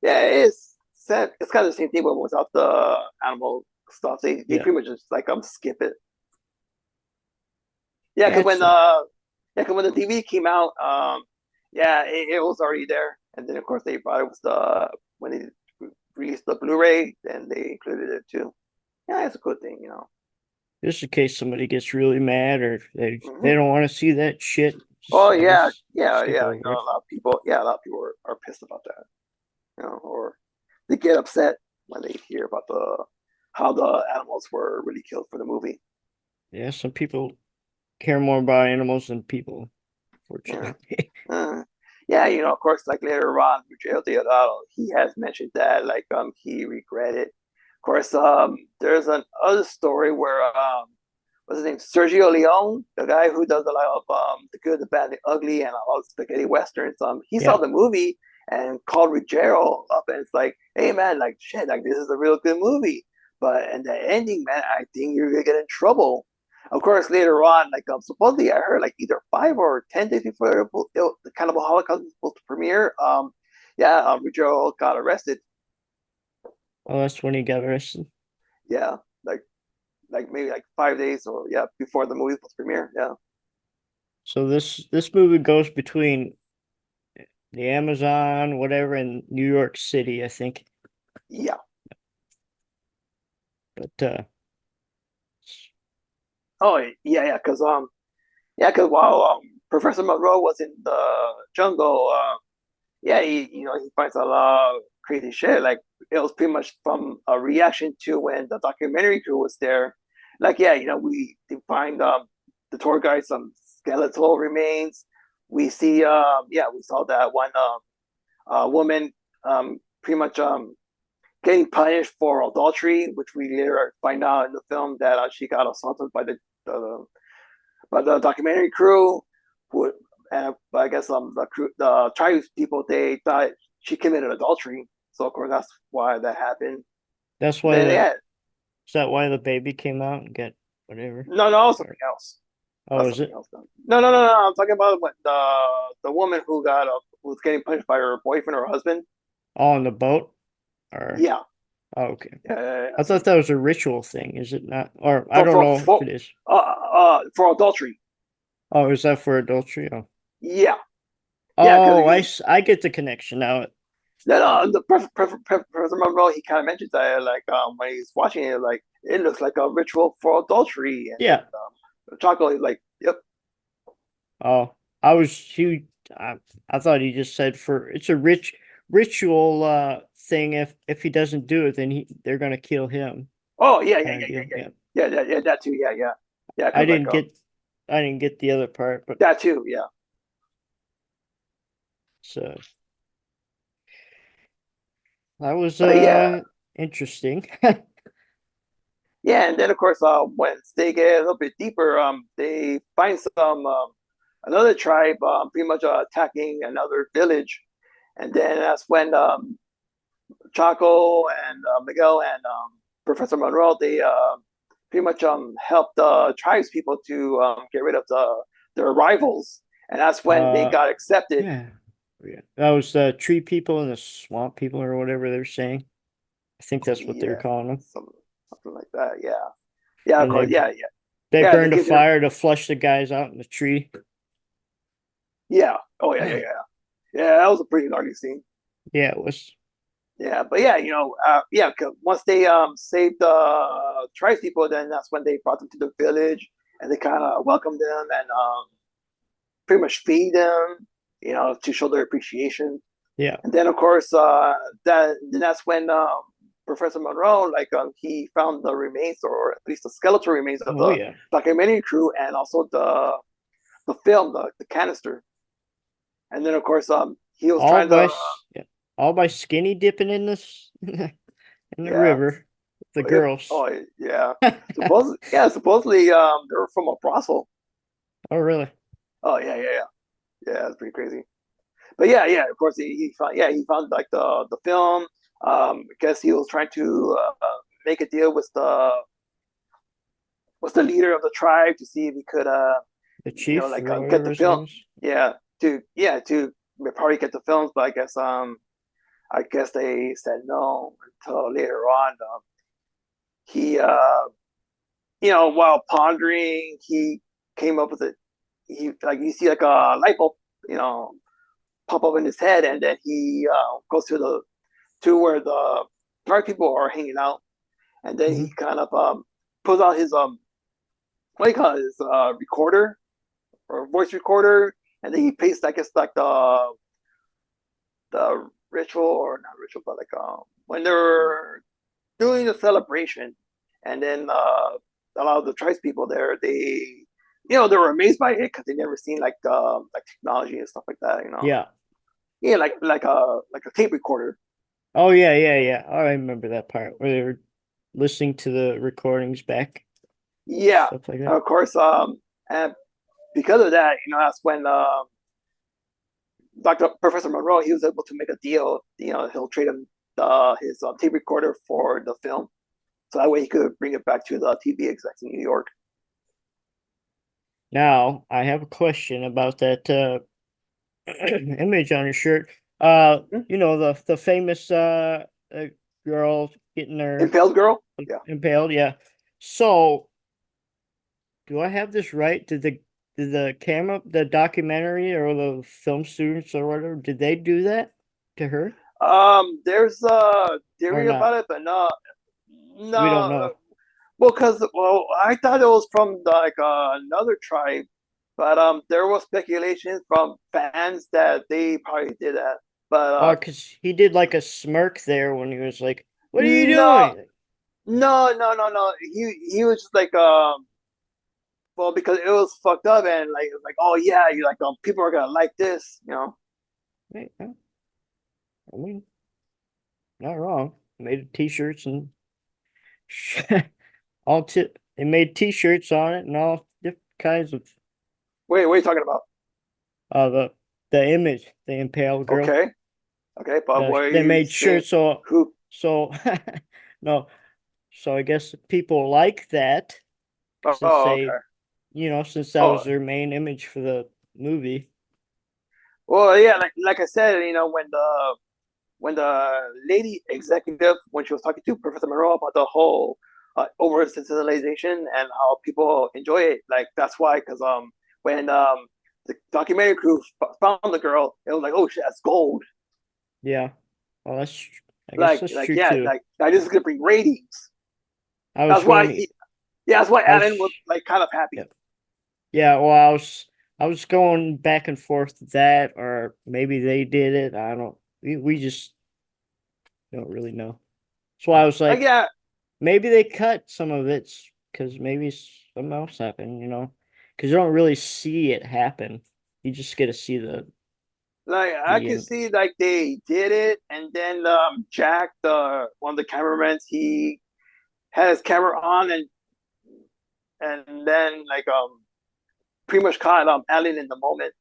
yeah, it's sad. It's kind of the same thing, but without the animal stuff. They yeah, pretty much just like skip it. Yeah, yeah, because it's when the DVD came out, yeah, it was already there, and then of course they brought it with the when they released the Blu-ray, then they included it too. Yeah, it's a good thing. just in case somebody gets really mad or they Hmm. don't want to see that shit. Oh Just, I yeah, guess yeah, skip yeah. over it. A lot of people are pissed about that. Or they get upset when they hear about the how the animals were really killed for the movie. Yeah, some people care more about animals than people, Yeah. fortunately. Uh, yeah, of course, like later on, Miguel Deodato, he has mentioned that like he regretted. Of course, there's another story where what's his name? Sergio Leone, the guy who does a lot of the good, the bad, the ugly, and all the spaghetti westerns. He saw Yeah, the movie and called Ruggiero up, and it's like, hey man, like shit, like this is a real good movie. But in the ending, man, I think you're gonna get in trouble. Of course, later on, like supposedly I heard like either 5 or 10 days before the Cannibal Holocaust was supposed to premiere, yeah, Ruggiero got arrested. well, that's when he got arrested. Yeah, like maybe like 5 days or yeah before the movie was premiere. Yeah. So this movie goes between the Amazon, whatever, and New York City, I think. Yeah. But Oh yeah, yeah. Because while Professor Monroe was in the jungle, yeah, he finds a lot of crazy shit. Like it was pretty much from a reaction to when the documentary crew was there. Like yeah, we find the tour guide some skeletal remains. We see yeah, we saw that one woman pretty much getting punished for adultery, which we later find out in the film that she got assaulted by the documentary crew. Who, but I guess the tribes people, they thought she committed adultery, so of course that's why that happened. that's why Then the yeah, is that why the baby came out and get whatever? no, no, something Or else. oh, That's is something it else. No, no, no, no. I'm talking about what the woman who who was getting punished by her boyfriend or husband. all on the boat? Or Yeah, oh, okay. yeah, yeah, I yeah. thought that was a ritual thing. Is it not? Or I don't know if it is. For adultery. Oh, is that for adultery? Oh, Yeah, yeah, because oh, I get the connection now. no, the Professor Monroe, he kind of mentions that like when he's watching it, like it looks like a ritual for adultery, and then Yeah. Chocolate is like, yep, Oh, I was he. I thought he just said for it's a ritual thing. If he doesn't do it, then they're gonna kill him. oh yeah, yeah, Kind yeah, of yeah, deal. yeah, Yeah. yeah, yeah, yeah, that too, yeah, yeah, yeah, I because like didn't get I didn't get the other part, but that too, yeah, so that was but yeah, interesting. yeah, and then of course, once they get a little bit deeper, they find some another tribe, pretty much attacking another village, and then that's when Chaco and Miguel and Professor Monroe, they pretty much helped the tribes people to get rid of their rivals, and that's when they uh, got accepted. yeah, yeah. That was the tree people and the swamp people or whatever they're saying. I think that's what they're Yeah, calling them. something, something like that. Yeah, yeah, of And course. Yeah, yeah, they yeah. They burned a give their fire to flush the guys out in the tree. yeah. Oh yeah, yeah, yeah. Yeah, that was a pretty gnarly scene. Yeah, it was. Yeah, but yeah, yeah. 'Cause once they saved the tribes people, then that's when they brought them to the village and they kind of welcomed them and pretty much feed them, to show their appreciation. Yeah. And then of course that's when Professor Monroe like he found the remains or at least the skeletal remains of Oh the yeah. documentary crew and also the film, the canister. And then of course he was All trying by to yeah, all by skinny dipping in this in the yeah river with the yep girls. oh yeah supposedly they were from a brothel. Oh really? Oh yeah, yeah, yeah, yeah, it's pretty crazy. But yeah, yeah, of course he found like the film. I guess he was trying to make a deal with the leader of the tribe to see if he could The chief like or get whatever the his film. name is. To probably get the films, but I guess they said no until later on. He while pondering, he came up with it. He like you see like a light bulb, you know, pop up in his head, and then he goes to where the dark people are hanging out, and then he Hmm. kind of pulls out his what do you call it, his recorder or voice recorder, and then he pastes I guess like the ritual or not ritual, but like when they're doing the celebration, and then a lot of the tribes people there, they were amazed by it because they never seen like technology and stuff like that. Yeah. Yeah, like a tape recorder. Oh yeah, yeah, yeah. Oh, I remember that part where they were listening to the recordings back, Yeah, stuff like and that. of course, and because of that, that's when Dr. Professor Monroe he was able to make a deal. He'll trade him his tape recorder for the film, so that way he could bring it back to the TV execs in New York. Now I have a question about that image on your shirt. Hmm? The famous girl getting her Impaled Girl. Yeah. impaled. Yeah. So do I have this right? The documentary or the film students or whatever, did they do that to her There's a or theory not? about it, but no, We don't no. know. Well, I thought it was from like another tribe, but there was speculation from fans that they probably did that. But Oh, because he did like a smirk there when he was like, "What are you no, doing?" no. He was just like well, because it was fucked up and like it was like, oh yeah, you like people are gonna like this. Hey, I mean, not wrong. Made t-shirts and they made t-shirts on it and all different kinds of Wait, what are you talking about? uh the the image, the impaled girl. Okay, okay, but what are They you made saying? shirts so Who? so no, so I guess people like that since Oh, okay. since that Oh, was their main image for the movie. well, yeah, like I said, when the lady executive when she was talking to Professor Monroe about the whole over sensationalization and how people enjoy it, like that's why because when the documentary crew found the girl, it was like, oh shit, that's gold. Yeah. Well, I guess that's Like true yeah, too. like this is gonna bring ratings. I was That's why going, yeah, that's why I was, Alan was like kind of yeah, happy. yeah. Well, I was going back and forth to that, or maybe they did it. I don't. We just don't really know. So I was Like like, yeah, maybe they cut some of it because maybe something else happened. Because you don't really see it happen. You just get to see like I the could end. see like they did it, and then Jack, the one of the cameramans, he had his camera on, and then like pretty much caught Alan in the moment.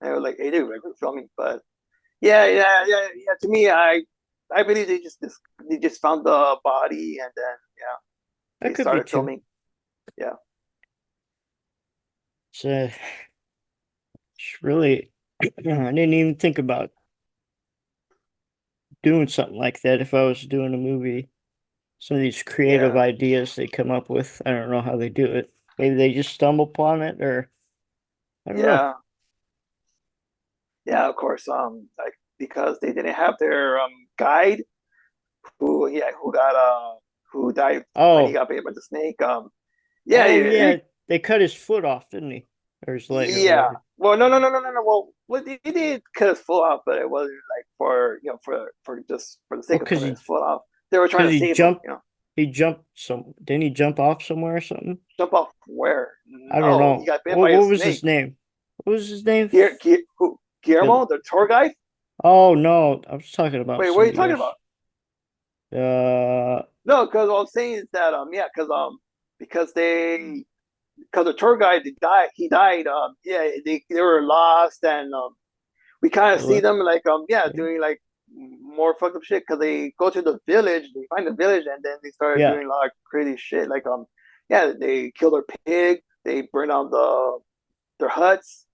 And they were like, "Hey, dude, like, we're filming." But yeah. To me, I believe they just found the body, and then yeah, That they could be started too. filming. Yeah, So it's really, I didn't even think about doing something like that if I was doing a movie. Some of these creative yeah, ideas they come up with, I don't know how they do it. Maybe they just stumble upon it, or I don't know. yeah, yeah. Of course, like because they didn't have their guide who died when he Oh, got bit by the snake. Yeah, oh yeah, yeah, they cut his foot off, didn't he? Or his leg, or yeah. whatever. Well, no. Well, what he did cut his foot off, but it wasn't like for for just for the Well, sake of cutting his foot off. They were trying cause to save him. he jumped didn't he jump off somewhere or something? Jump off where? I don't No, he know. got bit by a What was his snake. name? What was his name? Who? The Guillermo, the tour guide. Oh no, I was talking about Wait, what are you somebody talking else. about? Uh, No, because what I'm saying is that because because the tour guide died, he died. Yeah, they were lost, and we kind of see what? them like doing like more fucked up shit because they go to the village, they find the village, and then they started Yeah. doing a lot of crazy shit. Like yeah, they kill their pig, they burn down their huts,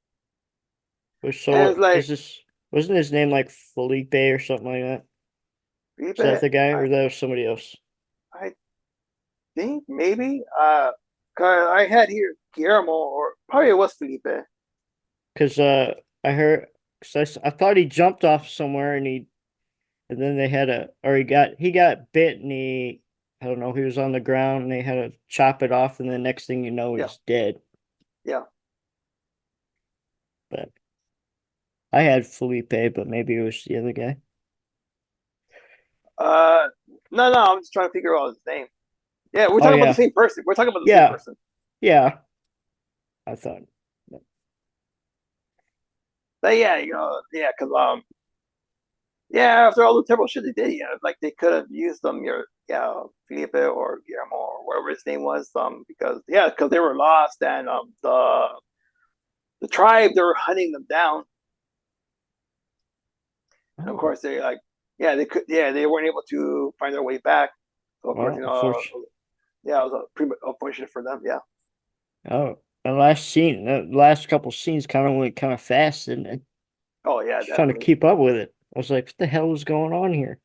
and So it's like is this wasn't his name like Felipe or something like that? Felipe, Is that the guy, I or that was somebody else? I think maybe 'cause I had here Guillermo or probably it was Felipe. Because I heard, cause I thought he jumped off somewhere and then they had or he got bit and I don't know, he was on the ground and they had to chop it off and the next thing you know Yeah, he's dead. yeah. But I had Felipe, but maybe it was the other guy. Uh, no. I'm just trying to figure out his name. Yeah, we're Oh talking about the yeah, same person. We're talking about the same yeah, person. yeah. I thought, But yeah, yeah, because yeah, after all the terrible shit they did, yeah, like they could have used Felipe or Guillermo or whatever his name was, because they were lost and the tribe they were hunting them down, and of oh course they like they weren't able to find their way back. So of course well, unfortunately. yeah, it was pretty unfortunate for them. Yeah. Oh, the last couple scenes kind of went kind of fast and Oh yeah, just trying to definitely. keep up with it. I was like, what the hell is going on here?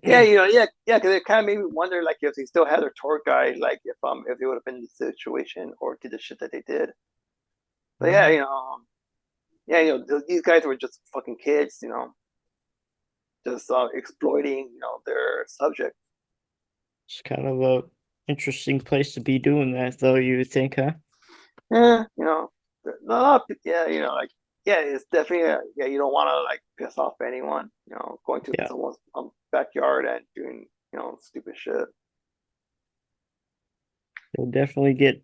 Yeah, because it kind of made me wonder, like, if they still had their tour guide, like, if they would have been in the situation or did the shit that they did. But yeah, Um, yeah, these guys were just fucking kids, just exploiting, their subject. it's kind of a interesting place to be doing that, though, you would think, huh? Yeah, yeah, like, yeah, it's definitely, yeah, you don't want to like piss off anyone, going to Yeah, someone's backyard and doing, stupid shit. they'll definitely get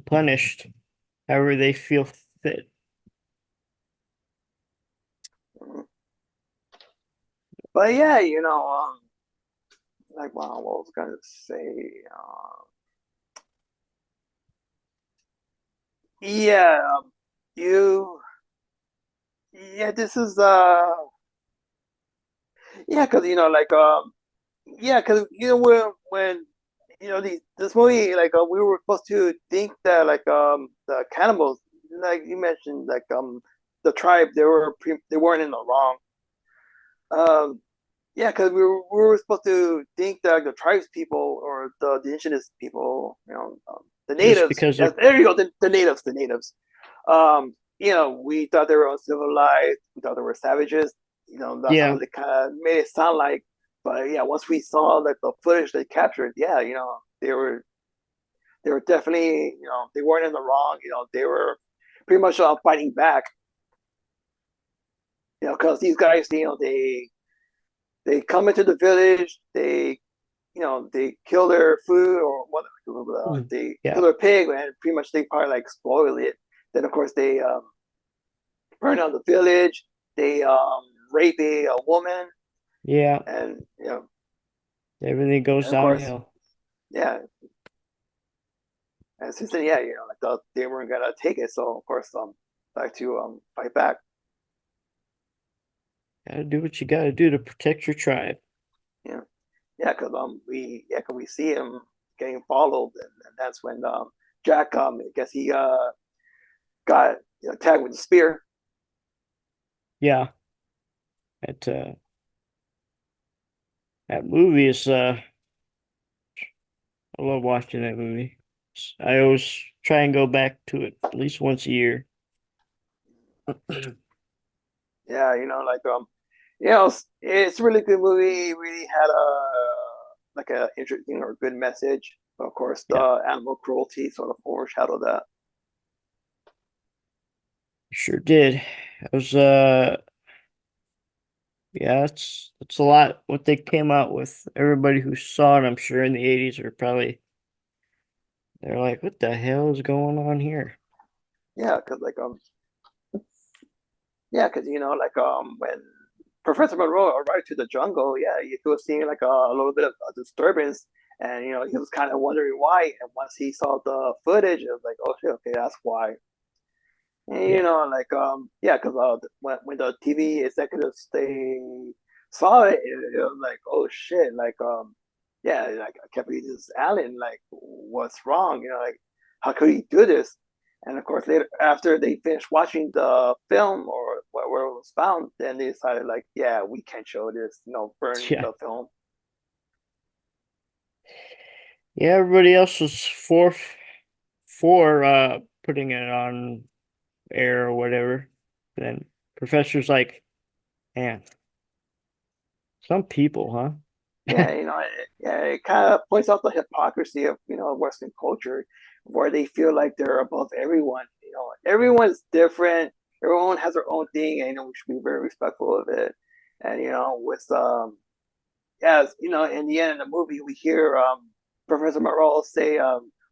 punished however they feel fit. Mhm. But yeah, like, wow, what was I gonna say? Yeah, you, yeah, this is, yeah, because like, yeah, because when this movie, like, we were supposed to think that like the cannibals, like you mentioned, like the tribe, they weren't in the wrong. Um, yeah, because we were supposed to think that like, the tribes people or the indigenous people, the Just natives. because Yeah, they're, there you go, the natives, the natives. We thought they were uncivilized. We thought they were savages. that's how Yeah. they kind of made it sound like. But yeah, once we saw like the footage they captured, yeah, they were definitely, they weren't in the wrong. They were pretty much fighting back. Because these guys, they come into the village, they kill their food or what, Mm. they kill Yeah. their pig, and pretty much they probably like spoil it. Then of course they burn down the village. They rape a woman, Yeah. and Everything goes and of course, downhill. yeah. And since then, yeah, like they weren't gonna take it, so of course, like to fight back. Gotta do what you gotta do to protect your tribe. Yeah, yeah, because we see him getting followed, and that's when Jack I guess he got tagged with the spear. Yeah. That that movie is I love watching that movie. I always try and go back to it at least once a year. Yeah, like it's a really good movie. It really had a like a interesting or good message. Of course, Yeah, the animal cruelty sort of overshadowed that. sure did. It was yeah, it's a lot what they came out with. Everybody who saw it, I'm sure in the 80s are probably they're like, what the hell is going on here? Yeah, because because like when Professor Monroe arrived to the jungle, yeah, he was seeing like a little bit of a disturbance, and he was kind of wondering why. And once he saw the footage, it was like, oh shit, okay, that's why. And Yeah. like yeah, because when the TV executives they saw it, it was like, oh shit, like yeah, like I can't believe this Allen, like what's wrong? Like how could he do this? And of course, later after they finished watching the film or where it was found, then they decided like, yeah, we can't show this, burn Yeah. the film. Yeah, everybody else was for putting it on air or whatever. Then professor's like, man, some people, huh? Yeah, it kind of points out the hypocrisy of Western culture, where they feel like they're above everyone. Everyone's different. Everyone has their own thing, and we should be very respectful of it. And with yeah, in the end of the movie, we hear Professor Moreau say,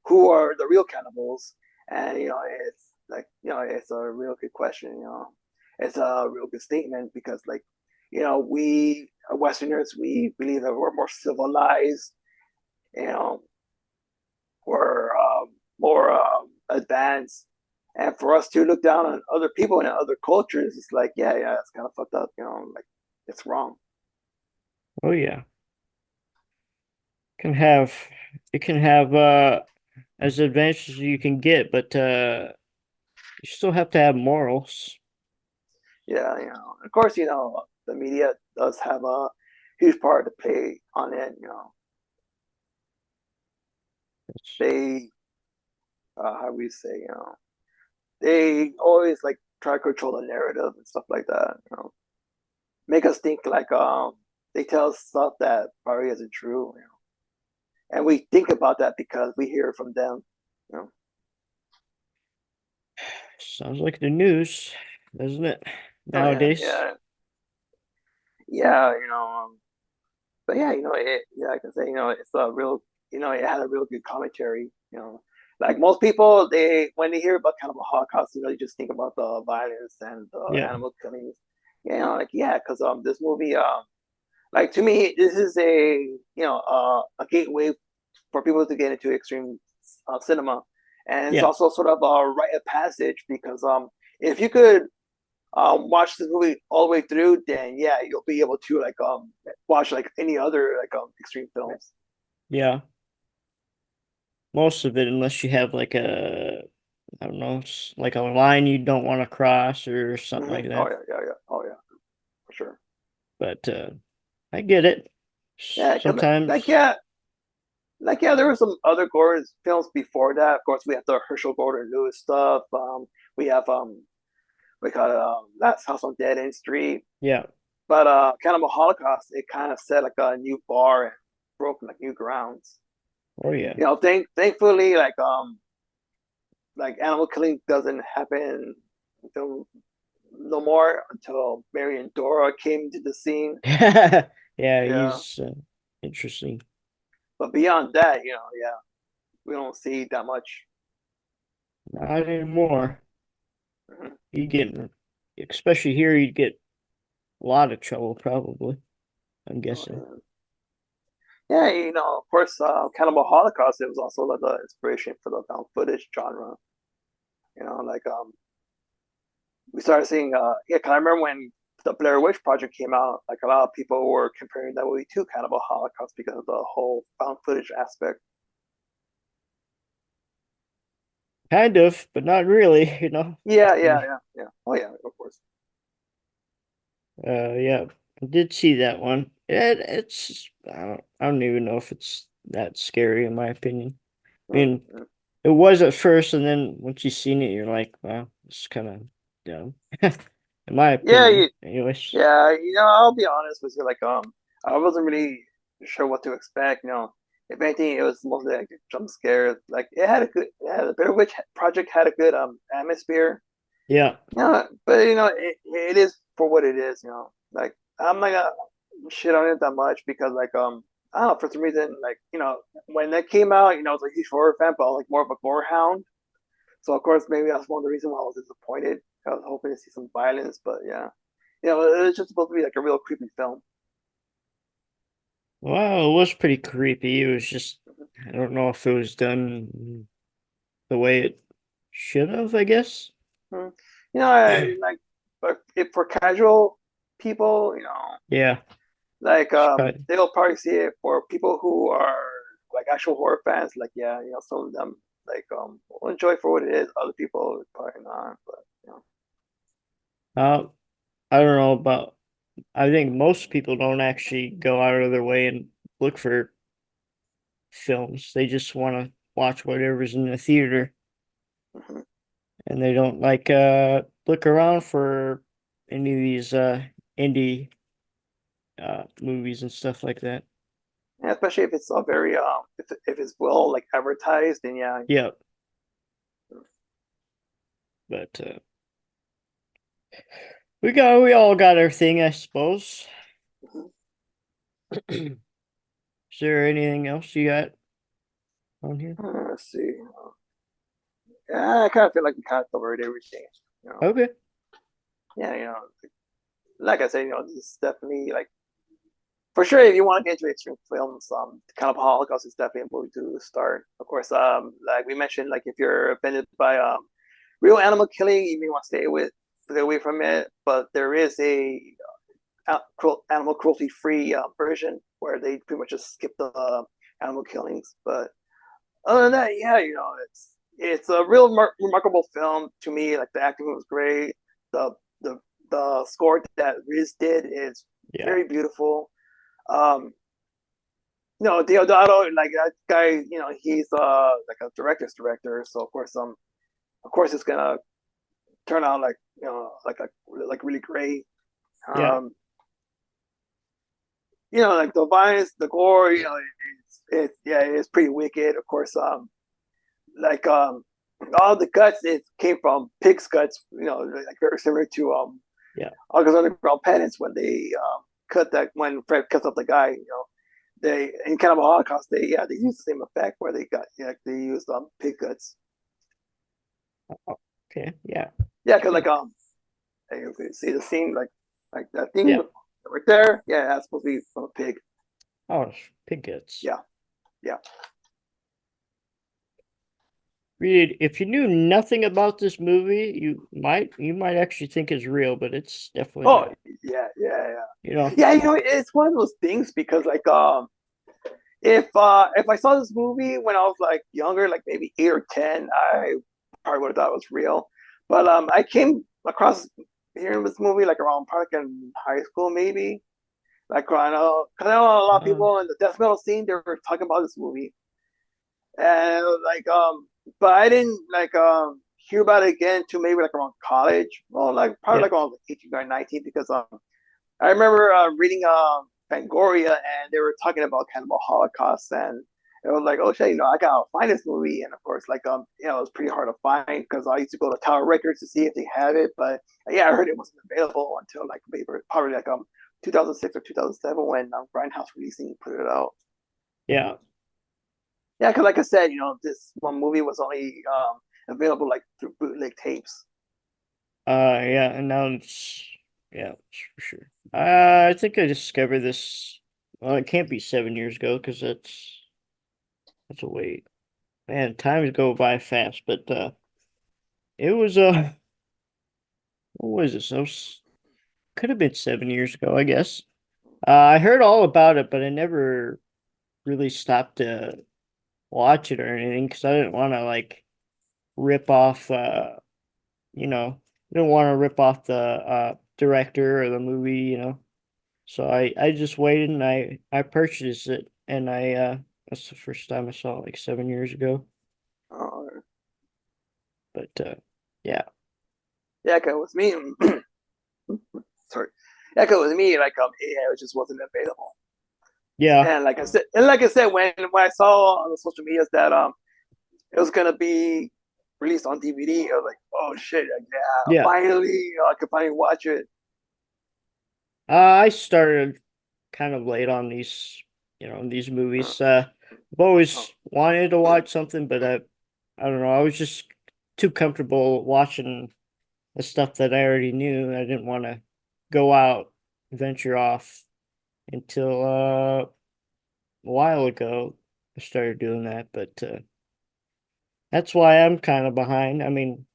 "Who are the real cannibals?" And it's like it's a real good question. It's a real good statement because like we Westerners, we believe that we're more civilized. You know, we're more advanced. And for us to look down on other people and other cultures, it's like, yeah, it's kind of fucked up. Like it's wrong. Oh yeah. Can have it can have as advanced as you can get, but you still have to have morals. Yeah, of course, the media does have a huge part to play on it. That's, They, how we say, they always like try to control the narrative and stuff like that. Make us think like they tell us stuff that probably isn't true. And we think about that because we hear it from them. You know, sounds like the news, doesn't it? oh yeah, Nowadays. yeah, yeah. But yeah, yeah, I can say, it's a real, it had a real good commentary. Like most people, they when they hear about Cannibal Holocaust, they just think about the violence and the Yeah. animal killings. Like yeah, because this movie, like to me, this is a gateway for people to get into extreme cinema, and it's Yeah. also sort of a rite of passage because if you could watch this movie all the way through, then yeah, you'll be able to like watch like any other like extreme films. Yeah. Most of it, unless you have like a I don't know, like a line you don't want to cross or something like Oh that. yeah, yeah, yeah. Oh yeah, for sure. But I get it. Yeah, cause Sometimes, like yeah, there were some other Gordon films before that. Of course, we have the Herschel Gordon Lewis stuff. We have we call it Last House on Dead End Street. yeah. But Cannibal Holocaust, it kind of set like a new bar and broke like new grounds. Oh yeah. Thankfully, like animal killing doesn't happen until no more until Mary and Dora came to the scene. Yeah, Yeah, he's interesting. but beyond that, yeah, we don't see that much. Not anymore. Mhm. You get, especially here, you'd get a lot of trouble probably. I'm guessing. Oh, yeah, of course, Cannibal Holocaust. It was also like the inspiration for the found footage genre. Like we started seeing, yeah, cause I remember when the Blair Witch Project came out, like a lot of people were comparing that movie to Cannibal Holocaust because of the whole found footage aspect. Kind of, but not really, you know. Yeah, yeah, You- yeah, yeah. Oh yeah, of course. Yeah, I did see that one. I don't even know if it's that scary in my opinion. I Mm, mean, mm. it was at first, and then once you've seen it, you're like, wow, it's kind of dumb, in my Yeah, opinion. Anyways, yeah. I'll be honest with you. Like, I wasn't really sure what to expect. If anything, it was mostly like jump scares. Like, yeah, the Blair Witch Project had a good atmosphere. yeah. But it is for what it is. Like I'm not gonna shit on it that much because I don't know, for some reason, like when that came out, I was a huge horror fan, but I was like more of a gore hound. So of course maybe that's one of the reasons why I was disappointed. I was hoping to see some violence, but yeah, it was just supposed to be like a real creepy film. Well, it was pretty creepy. It was just, I don't know if it was done the way it should have, I guess. Mhm. Like, but if for casual people, Yeah, like should probably. they'll probably see it. For people who are like actual horror fans, like yeah, some of them like will enjoy for what it is. Other people probably not, but Uh, I don't know about. I think most people don't actually go out of their way and look for films. They just want to watch whatever's in the theater, mhm. and they don't like look around for any of these indie movies and stuff like that. Yeah, especially if it's a very if it's well like advertised, then yeah. Yeah, but we all got our thing, I suppose. Mhm. Is there anything else you got on here? Let's see. Yeah, I kind of feel like we kind of covered everything. You know, Okay. yeah, like I said, this is definitely like for sure, if you want to get into extreme films, kind of Holocaust is definitely a movie to start. Of course, like we mentioned, like if you're offended by real animal killing, you may want to stay away from it. But there is a animal cruelty free version where they pretty much just skip the animal killings. But other than that, yeah, it's a real remarkable film to me. Like the acting was great. The the the score that Riz did is Yeah. very beautiful. Um, Deodato, like that guy, he's like a director's director, so of course it's gonna turn out like like really great. Yeah. Um, like the violence, the gore, yeah, it's pretty wicked. Of course, like all the guts it came from pig's guts, like very similar to Yeah. August Underground Penance when they cut that when Fred cuts up the guy, they in Cannibal Holocaust they used the same effect where they used pig guts. Okay. Yeah. Yeah, because you can see the scene like that thing Yeah. right there. Yeah, that's supposed to be from a pig. Oh, pig guts. Yeah, yeah. Reed, if you knew nothing about this movie, you might actually think it's real, but it's definitely Oh not. yeah, yeah, yeah. You know? Yeah, it's one of those things because like if I saw this movie when I was like younger, like maybe 8 or 10, I probably would have thought it was real. But I came across hearing this movie like around probably like in high school maybe. Like cause I know a lot of Uh, people in the death metal scene they were talking about this movie, and like but I didn't like hear about it again to maybe like around college. Well, like probably yeah. like around 18 or 19 because I remember reading Fangoria, and they were talking about Cannibal Holocaust, and it was like, oh shit, I gotta find this movie, and of course, like, it was pretty hard to find because I used to go to Tower Records to see if they had it, but yeah, I heard it wasn't available until like maybe probably like 2006 or 2007 when Grindhouse Releasing put it out. Yeah. Yeah, because like I said, this one movie was only available like through bootleg tapes. Yeah, and now yeah, it's for sure. I think I discovered this. Well, it can't be 7 years ago because that's a wait. Man, times go by fast, but it was what was this? It was, could have been 7 years ago, I guess. I heard all about it, but I never really stopped to watch it or anything because I didn't want to like rip off you know, didn't want to rip off the director or the movie, So I just waited and I purchased it and I that's the first time I saw it like 7 years ago. Uh, But yeah. yeah, cause it was me. Sorry, yeah, cause it was me. Like yeah, it just wasn't available. Yeah. And like I said, when I saw on the social medias that it was gonna be released on DVD, I was like, oh shit, like, yeah, Yeah. finally, I could finally watch it. I started kind of late on these Uh, movies. I've oh, always wanted to watch something, but I don't know. I was just too comfortable watching the stuff that I already knew. I didn't want to go out, venture off until a while ago. I started doing that, but that's why I'm kind of behind. I mean,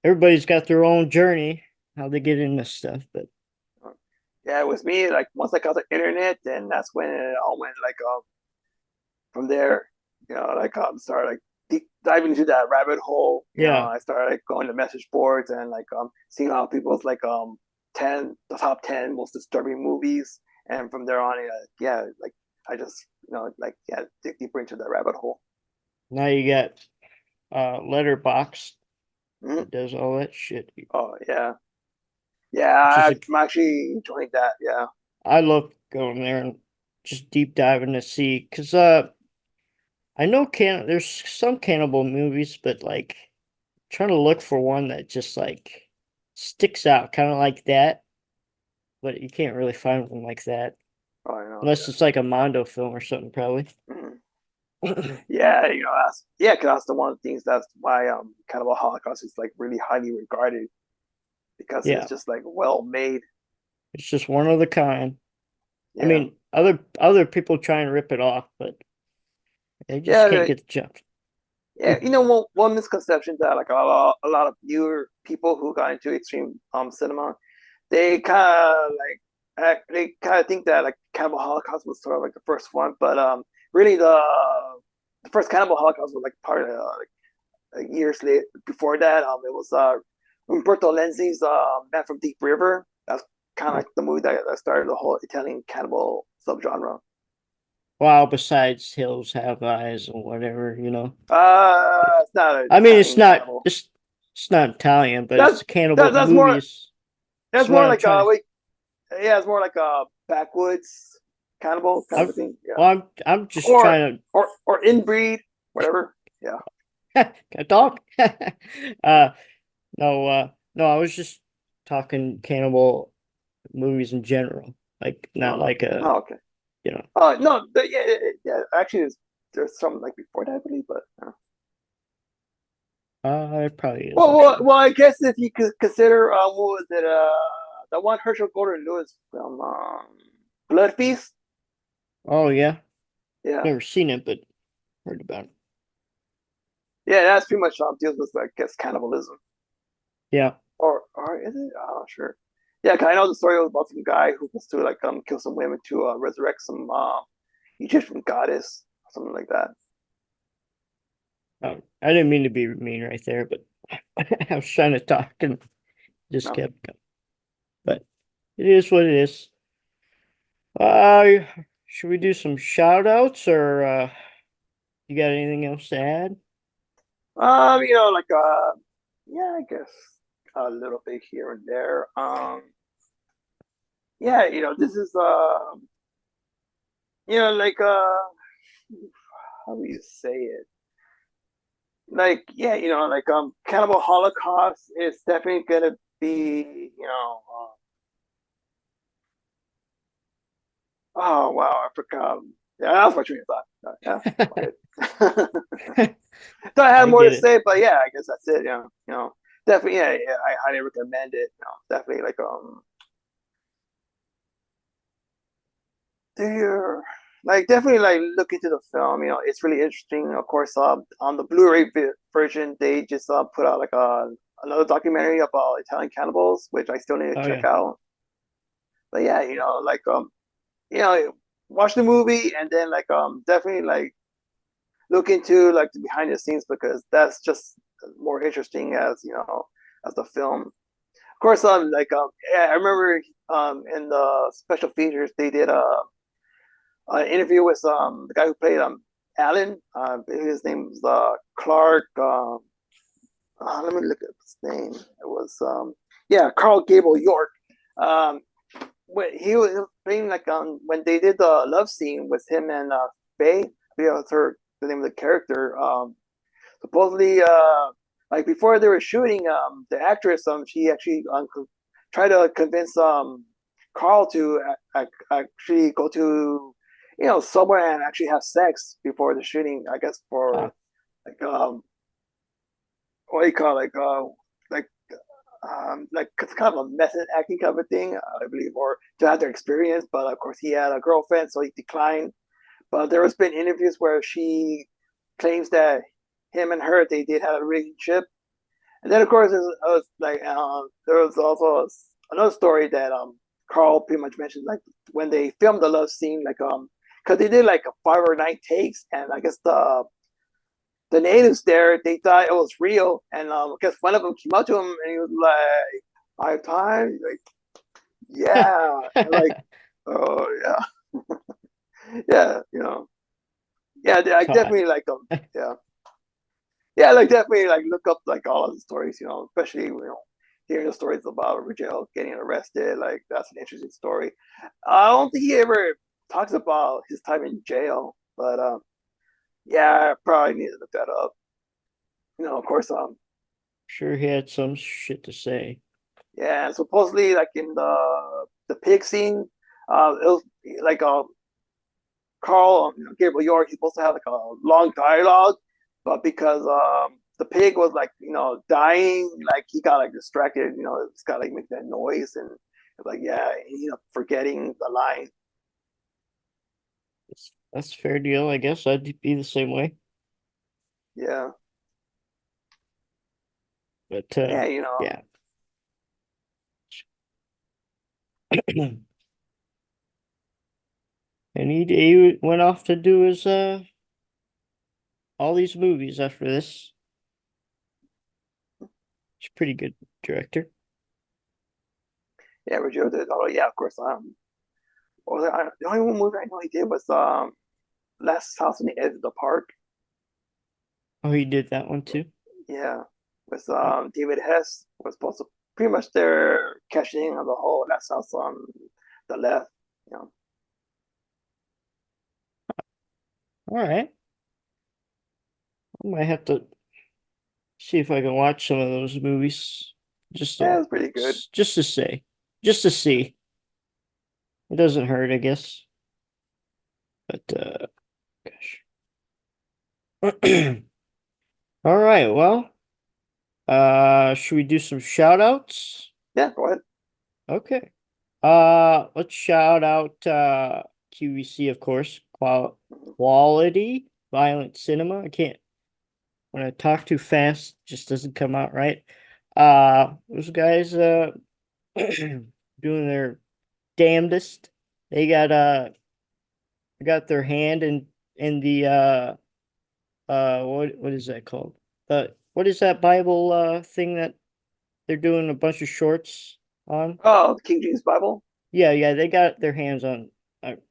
everybody's got their own journey, how they get into stuff, but oh. Yeah, it was me. Like once I got the internet, then that's when it all went like from there. Like started like deep diving into that rabbit hole. yeah. I started like going to message boards and like seeing how people's like the top 10 most disturbing movies, and from there on, yeah, like I just like yeah dig deeper into that rabbit hole. Now you got Letterbox Mhm. that does all that shit, Oh yeah, yeah, which is I'm actually enjoying that. Yeah. I love going there and just deep diving to see because I know there's some cannibal movies, but like trying to look for one that just like sticks out, kind of like that, but you can't really find one like that Oh, I know. unless it's like a Mondo film or something, probably. Yeah. Mhm. Yeah, that's yeah, because that's the one of the things that's why Cannibal Holocaust is like really highly regarded because it's Yeah, just like well made. it's just one of the kind. I Yeah. mean, other people try and rip it off, but they just Yeah, can't get the jump. yeah. One misconception that like a lot of newer people who got into extreme cinema, they kind of they kind of think that like Cannibal Holocaust was sort of like the first one, but really the first Cannibal Holocaust was like part of like years late before that. It was Umberto Lenzi's Man from Deep River. That's kind of like the movie that started the whole Italian cannibal subgenre. Wow, besides Hills Have Eyes or whatever. It's not an I mean, Italian cannibal. it's not Italian, but That's it's cannibal that's more movies. That's that's what more I'm like trying to. wait, yeah, it's more like a backwoods cannibal kind of I'm a thing. Yeah, well, I'm just or trying or inbreed, whatever. Yeah. to. Can I talk? uh, no, I was just talking cannibal movies in general, like not Oh, like a, oh okay. you know. No, yeah, yeah. Actually, there's some like before that, I believe, but. It probably is. Well, I'm well, sure. well, I guess if you could consider, what was it? The one Herschel Gordon Lewis film, Blood Feast. Oh yeah, Yeah, never seen it, but heard about it. yeah, that's pretty much deals with I guess cannibalism, Yeah. or is it? I'm not sure. Yeah, 'cause I know the story was about some guy who was to like kill some women to resurrect some Egyptian goddess, something like that. I didn't mean to be mean right there, but I was trying to talk and just No. kept going. But it is what it is. Uh, should we do some shout outs or you got anything else to add? Like yeah, I guess a little bit here and there. yeah, this is like how do you say it? Like, yeah, like Cannibal Holocaust is definitely gonna be, oh wow, I forgot. Yeah, that was my train of thought. Yeah, okay. So I had I more get to it. say, but yeah, I guess that's it. Definitely, yeah, yeah, I highly recommend it. Definitely, like, do you like definitely like look into the film? It's really interesting. Of course, on the Blu-ray version, they just put out like another documentary about Italian cannibals, which I still need to Oh check yeah. out. But yeah, like you know, watch the movie and then like definitely like look into like the behind the scenes because that's just more interesting as the film. Of course, yeah, I remember in the special features they did an interview with the guy who played Alan. His name was Clark. Let me look at his name. It was yeah, Carl Gable York. Um, when he was playing like when they did the love scene with him and Faye. I forget what's the name of the character. Supposedly like before they were shooting the actress she actually tried to convince Carl to actually go to somewhere and actually have sex before the shooting, I guess, Ah, for like what do you call it? Like like it's kind of a method acting kind of a thing, I believe, or to have their experience. But of course, he had a girlfriend, so he declined. But there has been interviews where she claims that him and her they did have a relationship. And then of course there was also another story that Carl pretty much mentioned, like when they filmed the love scene, like because they did like 5 or 9 takes, and I guess the natives there they thought it was real, and I guess one of them came up to him and he was like 5 times, like yeah, and like oh yeah, yeah, yeah, I God. definitely like them, yeah. Yeah, like definitely like look up like all of the stories, especially hearing the stories about Rigel getting arrested. Like that's an interesting story. I don't think he ever talks about his time in jail, but yeah, I probably need to look that up. Of course, Sure he had some shit to say. yeah, supposedly like in the pig scene, it was like Carl, Gabriel York, he's supposed to have like a long dialogue, but because the pig was like dying, like he got like distracted, it's got like make that noise and like yeah, forgetting the line. That's a fair deal, I guess. I'd be the same way. Yeah, But yeah, yeah. And he went off to do his all these movies after this. He's a pretty good director. yeah, Roger did. Oh yeah, of course. Well, the only one movie I know he did was Last House on the Edge of the Park. Oh, he did that one too. Yeah, with Oh, David Hess was supposed to pretty much their cashing of the whole Last House on the Left. You know, all right. I might have to see if I can watch some of those movies. Just yeah, to it's pretty good. just to say. Just to see. It doesn't hurt, I guess. But gosh. All right, well, should we do some shout outs? Yeah, go ahead. Okay. Let's shout out QVC, of course. Quality violent cinema. I can't when I talk too fast, it just doesn't come out right. Those guys doing their damnedest. They got their hand in the what is that called? What is that Bible thing that they're doing a bunch of shorts on? Oh, the King James Bible. Yeah, yeah, they got their hands on,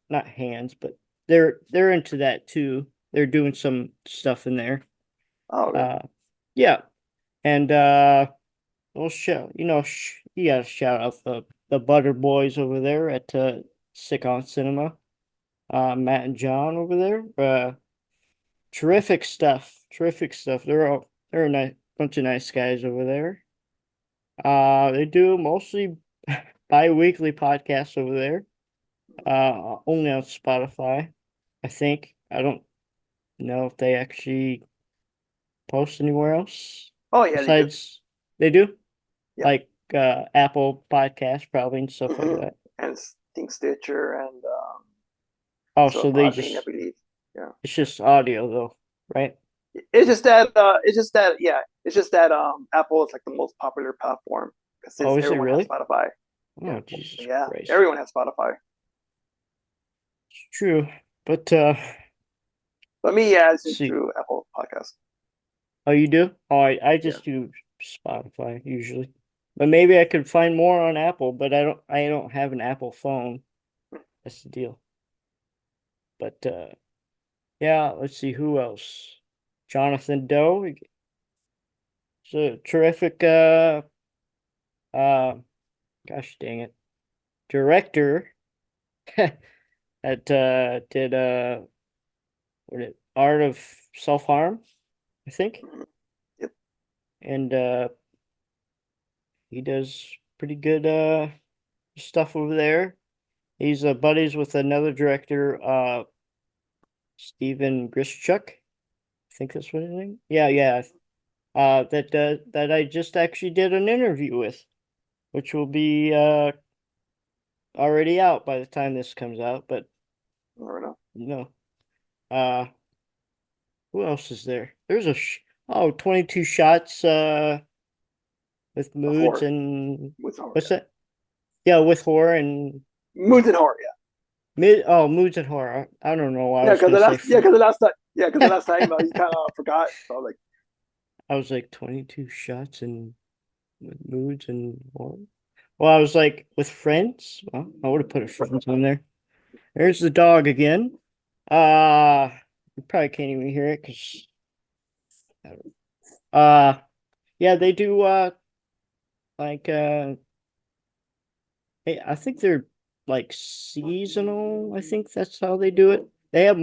not hands, but they're into that too. They're doing some stuff in there. Oh, okay. Uh, yeah, and well, show you know, you gotta shout out the the Butter Boys over there at Sick on Cinema. Matt and John over there. Terrific stuff. Terrific stuff. They're a nice bunch of nice guys over there. They do mostly bi-weekly podcasts over there. Only on Spotify, I think. I don't know if they actually post anywhere else Oh yeah, they do. besides they do Yeah. like Apple Podcasts probably and stuff like Hmm. that. And Think Stitcher and Oh, so so they Podbean, I just believe. Yeah. it's just audio though, right? It's just that Apple is like the most popular platform since Oh, is it everyone has really? Spotify. Yeah. Oh, Jesus Yeah. Christ. Everyone has Spotify. It's true. But But me, yeah, I listen see. through Apple Podcasts. Oh, you do? Oh, I Yeah. just do Spotify usually. But maybe I could find more on Apple, but I don't have an Apple phone. That's the deal. But yeah, let's see who else. Jonathan Doe. He's a terrific uh gosh dang it. Director that did what it Art of Self-Harm, I think. Mhm. Yep. And he does pretty good stuff over there. He's buddies with another director, Steven Grischuk. I think that's what his name. Yeah, yeah. That I just actually did an interview with, which will be already out by the time this comes out. But Never know. no, uh, who else is there? There's 22 shots with moods Before and Moods and Horror. what's that? Yeah, with horror and Yeah. Moods and Horror. Yeah. moods and horror. I don't know. I Yeah, was because gonna say the last time, you kind of forgot. So like, I was like 22 shots and with moods and horror. Well, I was like with friends. Well, I would have put a friends on there. There's the dog again. Uh you probably can't even hear it because uh yeah, they do like I think they're like seasonal. I think that's how they do it. They have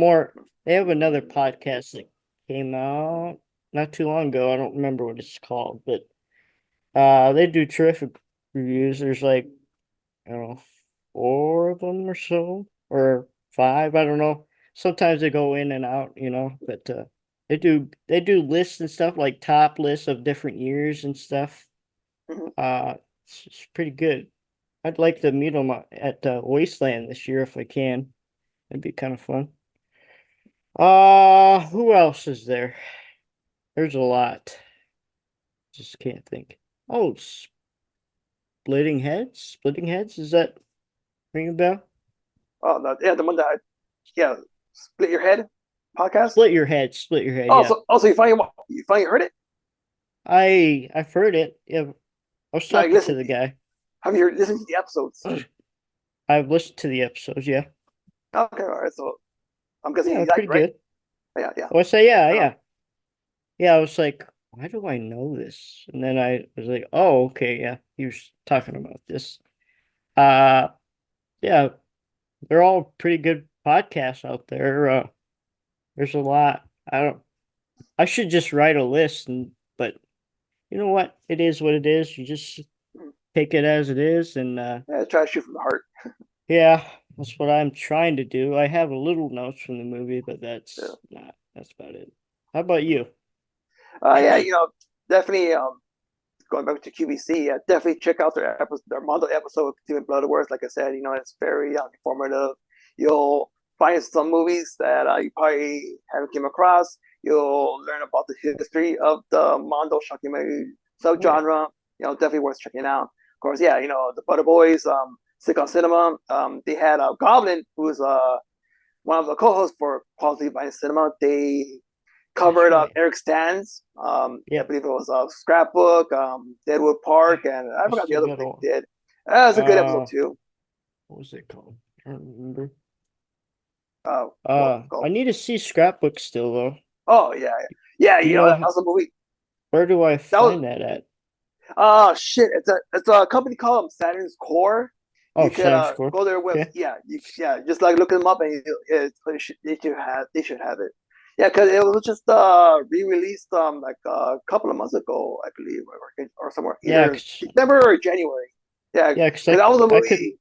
another podcast that came out not too long ago. I don't remember what it's called, but they do terrific reviews. There's like I don't know, four of them or so, or five. I don't know. Sometimes they go in and out, but they do lists and stuff like top lists of different years and stuff. mhm. It's pretty good. I'd like to meet them at Wasteland this year if I can. That'd be kind of fun. Who else is there? There's a lot. Just can't think. Oh, Splitting Heads. Splitting Heads. Is that ring a bell? Oh, no, yeah, the one that yeah, Split Your Head podcast. Split Your Head. Split Your Head. Oh, Yeah. so you finally heard it? I've heard it. Yeah, I was Like, talking to listen, the guy. have you listened to the episodes? I've listened to the episodes. Yeah, Okay, all right. So I'm guessing yeah, you like pretty it, right? good. Yeah, yeah. Oh, I say yeah, I know. yeah, yeah. I was like, why do I know this? And then I was like, oh, okay, yeah. He was talking about this. Uh, yeah, they're all pretty good podcasts out there. There's a lot. I don't. I should just write a list, but you know what? It is what it is. You just Mhm. take it as it is, and Yeah, try to shoot from the heart. yeah, that's what I'm trying to do. I have a little notes from the movie, but Yeah. that's about it. How about you? Yeah, definitely. Going back to QVC, definitely check out their Mondo episode, Steven Blood Wars. Like I said, it's very informative. You'll find some movies that you probably haven't came across. You'll learn about the history of the Mondo Shakyamari Oh yeah. subgenre. Definitely worth checking out. Of course, yeah, the Butter Boys, Sick on Cinema. They had Goblin, who's one of the co-hosts for Quality by Cinema. They That's covered right. Eric Stan's. I Yep. believe it was Scrapbook, Deadwood Park, and I I forgot the still other one got they all. did. That was a good episode Uh, too. what was it called? I don't remember. What was it I called? need to see Scrapbook still though. Oh yeah, yeah. Do you know That was a movie. where do I That was find that at? shit. It's a company called Saturn's Core. Oh, You could Science Corp. go to their web. Okay. Yeah, yeah, just like look them up and they should have it. Yeah, because it was just re-released like a couple of months ago, I believe, or somewhere Yeah, either December or January. Yeah, yeah, because because that was a I could movie.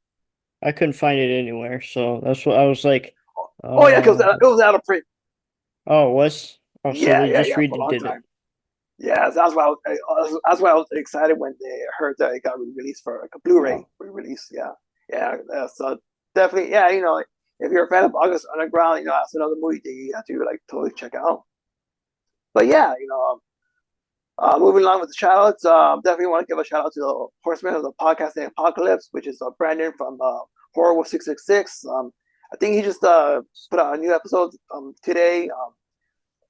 I couldn't find it anywhere, so that's what I was like. Oh yeah, because Uh, it was out of print. oh, it was. Oh, so Yeah, they yeah, just yeah, for a long redid it. time. Yeah, that's why I was excited when they heard that it got released for like a Blu-ray re-release. Yeah, yeah. So definitely, yeah. If you're a fan of August Underground, that's another movie that you have to like totally check out. But yeah, moving along with the shout outs, definitely want to give a shout out to the horseman of the podcasting apocalypse, which is Brandon from Horror 666. I think he just put out a new episode today.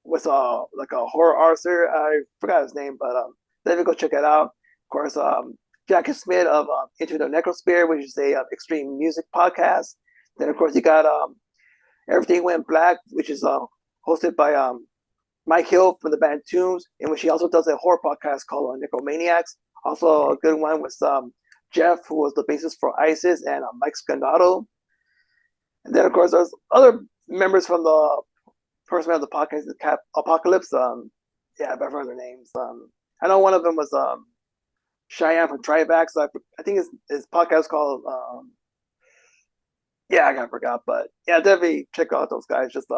With like a horror author. I forgot his name, but definitely go check it out. Of course, Jackie Smith of Into the Necrosphere, which is a extreme music podcast. Then of course you got Everything Went Black, which is hosted by Mike Hill from the band Tombs, in which he also does a horror podcast called Necromaniacs. Also a good one with Jeff, who was the bassist for ISIS, and Mike Scandato. And then of course there's other members from the first man of the podcast, the Apocalypse. Yeah, I've heard their names. I know one of them was Cheyenne from Trivax. I think his podcast is called. Yeah, I forgot, but yeah, definitely check out those guys. Just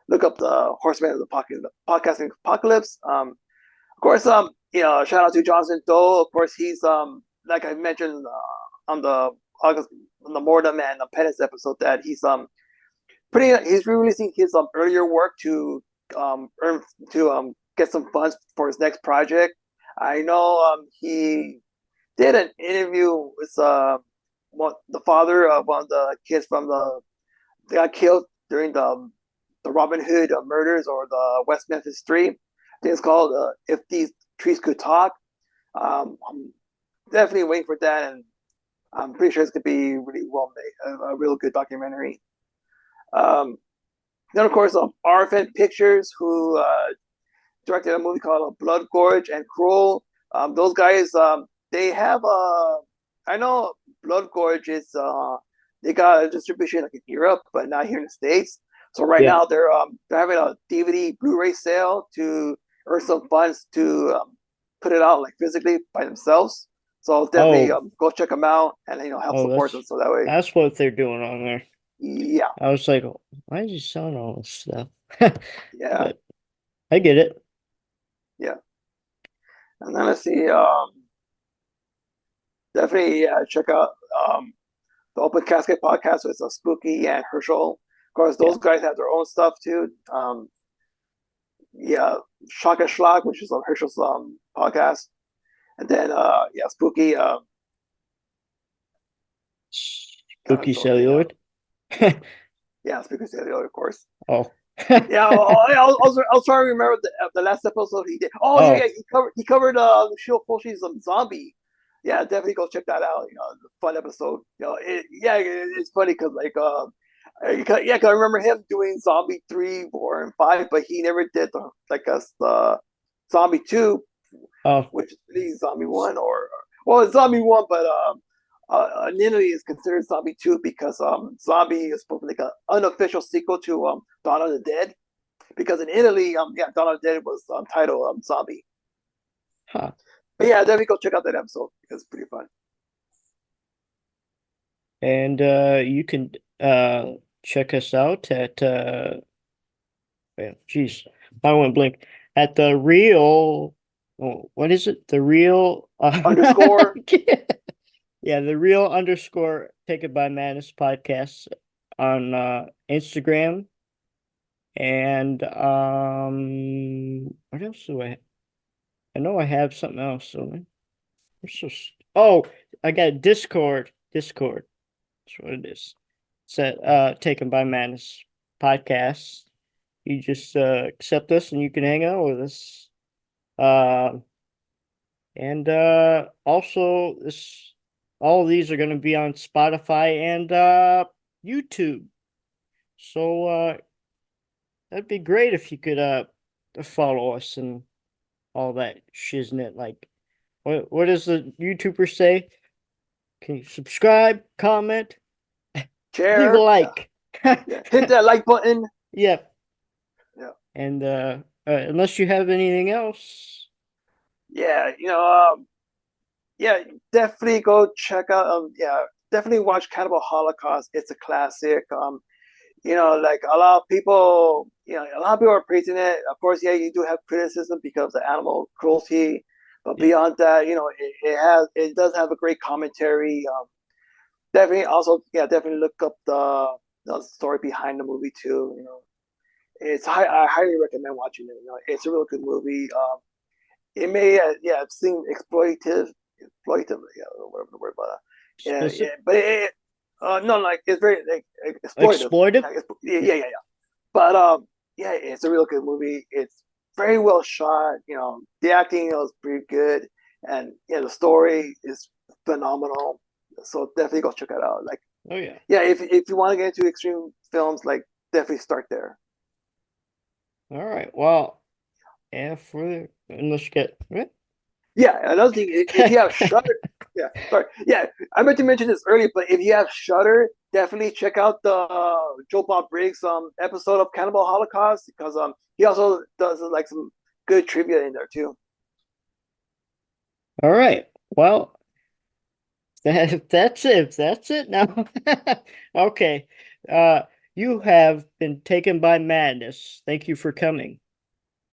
look up the Horseman of the Pocket podcasting apocalypse. Of course, shout out to Johnson Doe. Of course, he's like I mentioned on the August on the Mortem and the Pettis episode that he's re-releasing his earlier work to earn to get some funds for his next project. I know he did an interview with the father of one of the kids from the they got killed during the Robin Hood murders or the West Memphis Three. I think it's called "If These Trees Could Talk." I'm definitely waiting for that, and I'm pretty sure it's gonna be really well made, a real good documentary. Um, Then, of course, Arfan Pictures, who directed a movie called Blood Gorge and Cruel. Those guys, they have I know Blood Gorge is they got a distribution like in Europe, but not here in the States. So right Yeah. now they're having a DVD Blu-ray sale to earn some funds to put it out like physically by themselves. So definitely Oh, go check them out and help oh, support them. So that way, that's what they're doing on there. yeah, I was like, why is he selling all this stuff? yeah, But I get it. yeah. And then let's see. Definitely check out the Open Casket podcast with Spooky and Herschel. Of course, Yeah. those guys have their own stuff too. Yeah, Shock and Schlock, which is on Herschel's podcast, and then yeah, Spooky. Spooky So the celluloid. yeah, Spooky Stereo, of course. Oh. Yeah, I was trying to remember the last episode he did. Oh yeah, yeah, Oh, he covered Lucio Fulci's Zombie. Yeah, definitely go check that out. Fun episode. It's funny because like yeah, 'cause I remember him doing Zombie 3, 4, and 5, but he never did the Zombie 2, oh, which is really Zombie 1 or well, it's Zombie 1, but in Italy is considered Zombie 2 because Zombie is supposed to be like an unofficial sequel to Dawn of the Dead. Because in Italy, yeah, Dawn of the Dead was titled Zombie. huh. But yeah, definitely go check out that episode because it's pretty fun. And you can check us out at geez, I went blank at the real. Oh, what is it? The real. Underscore. Yeah, the real underscore Take It by Madness podcast on Instagram. And what else do I know I have something else. So oh, I got Discord. Discord. That's what it is. It's at Taken by Madness podcast. You just accept us and you can hang out with us. Uh, and also this all of these are going to be on Spotify and YouTube. So that'd be great if you could follow us and all that shiznit. Like what does the YouTuber say? Can you subscribe, comment, leave a Chair. Yeah. like? Yeah. Hit that like button. Yep. Yeah. And unless you have anything else. Yeah. Yeah, definitely go check out. Yeah, definitely watch Cannibal Holocaust. It's a classic. Like a lot of people, a lot of people are praising it. Of course, yeah, you do have criticism because of the animal cruelty, but Yep. beyond that, it does have a great commentary. Definitely also, yeah, definitely look up the story behind the movie too. I highly recommend watching it. It's a really good movie. It may yeah seem exploitative, yeah, whatever the word, but yeah, Explicit. but no, like it's very like exploitative. Exploitive. Yeah, yeah, yeah. But yeah, it's a real good movie. It's very well shot. The acting is pretty good, and yeah, the story is phenomenal. So definitely go check it out. Like, Oh yeah. yeah, if you want to get into extreme films, like definitely start there. All right. Well, yeah, for unless you get Yeah, another thing, if you have Shutter, yeah, sorry, yeah, I meant to mention this earlier, but if you have Shutter, definitely check out the Joe Bob Briggs episode of Cannibal Holocaust because he also does like some good trivia in there too. All right. Well, that's it. That's it now. Okay. Uh, you have been taken by madness. Thank you for coming.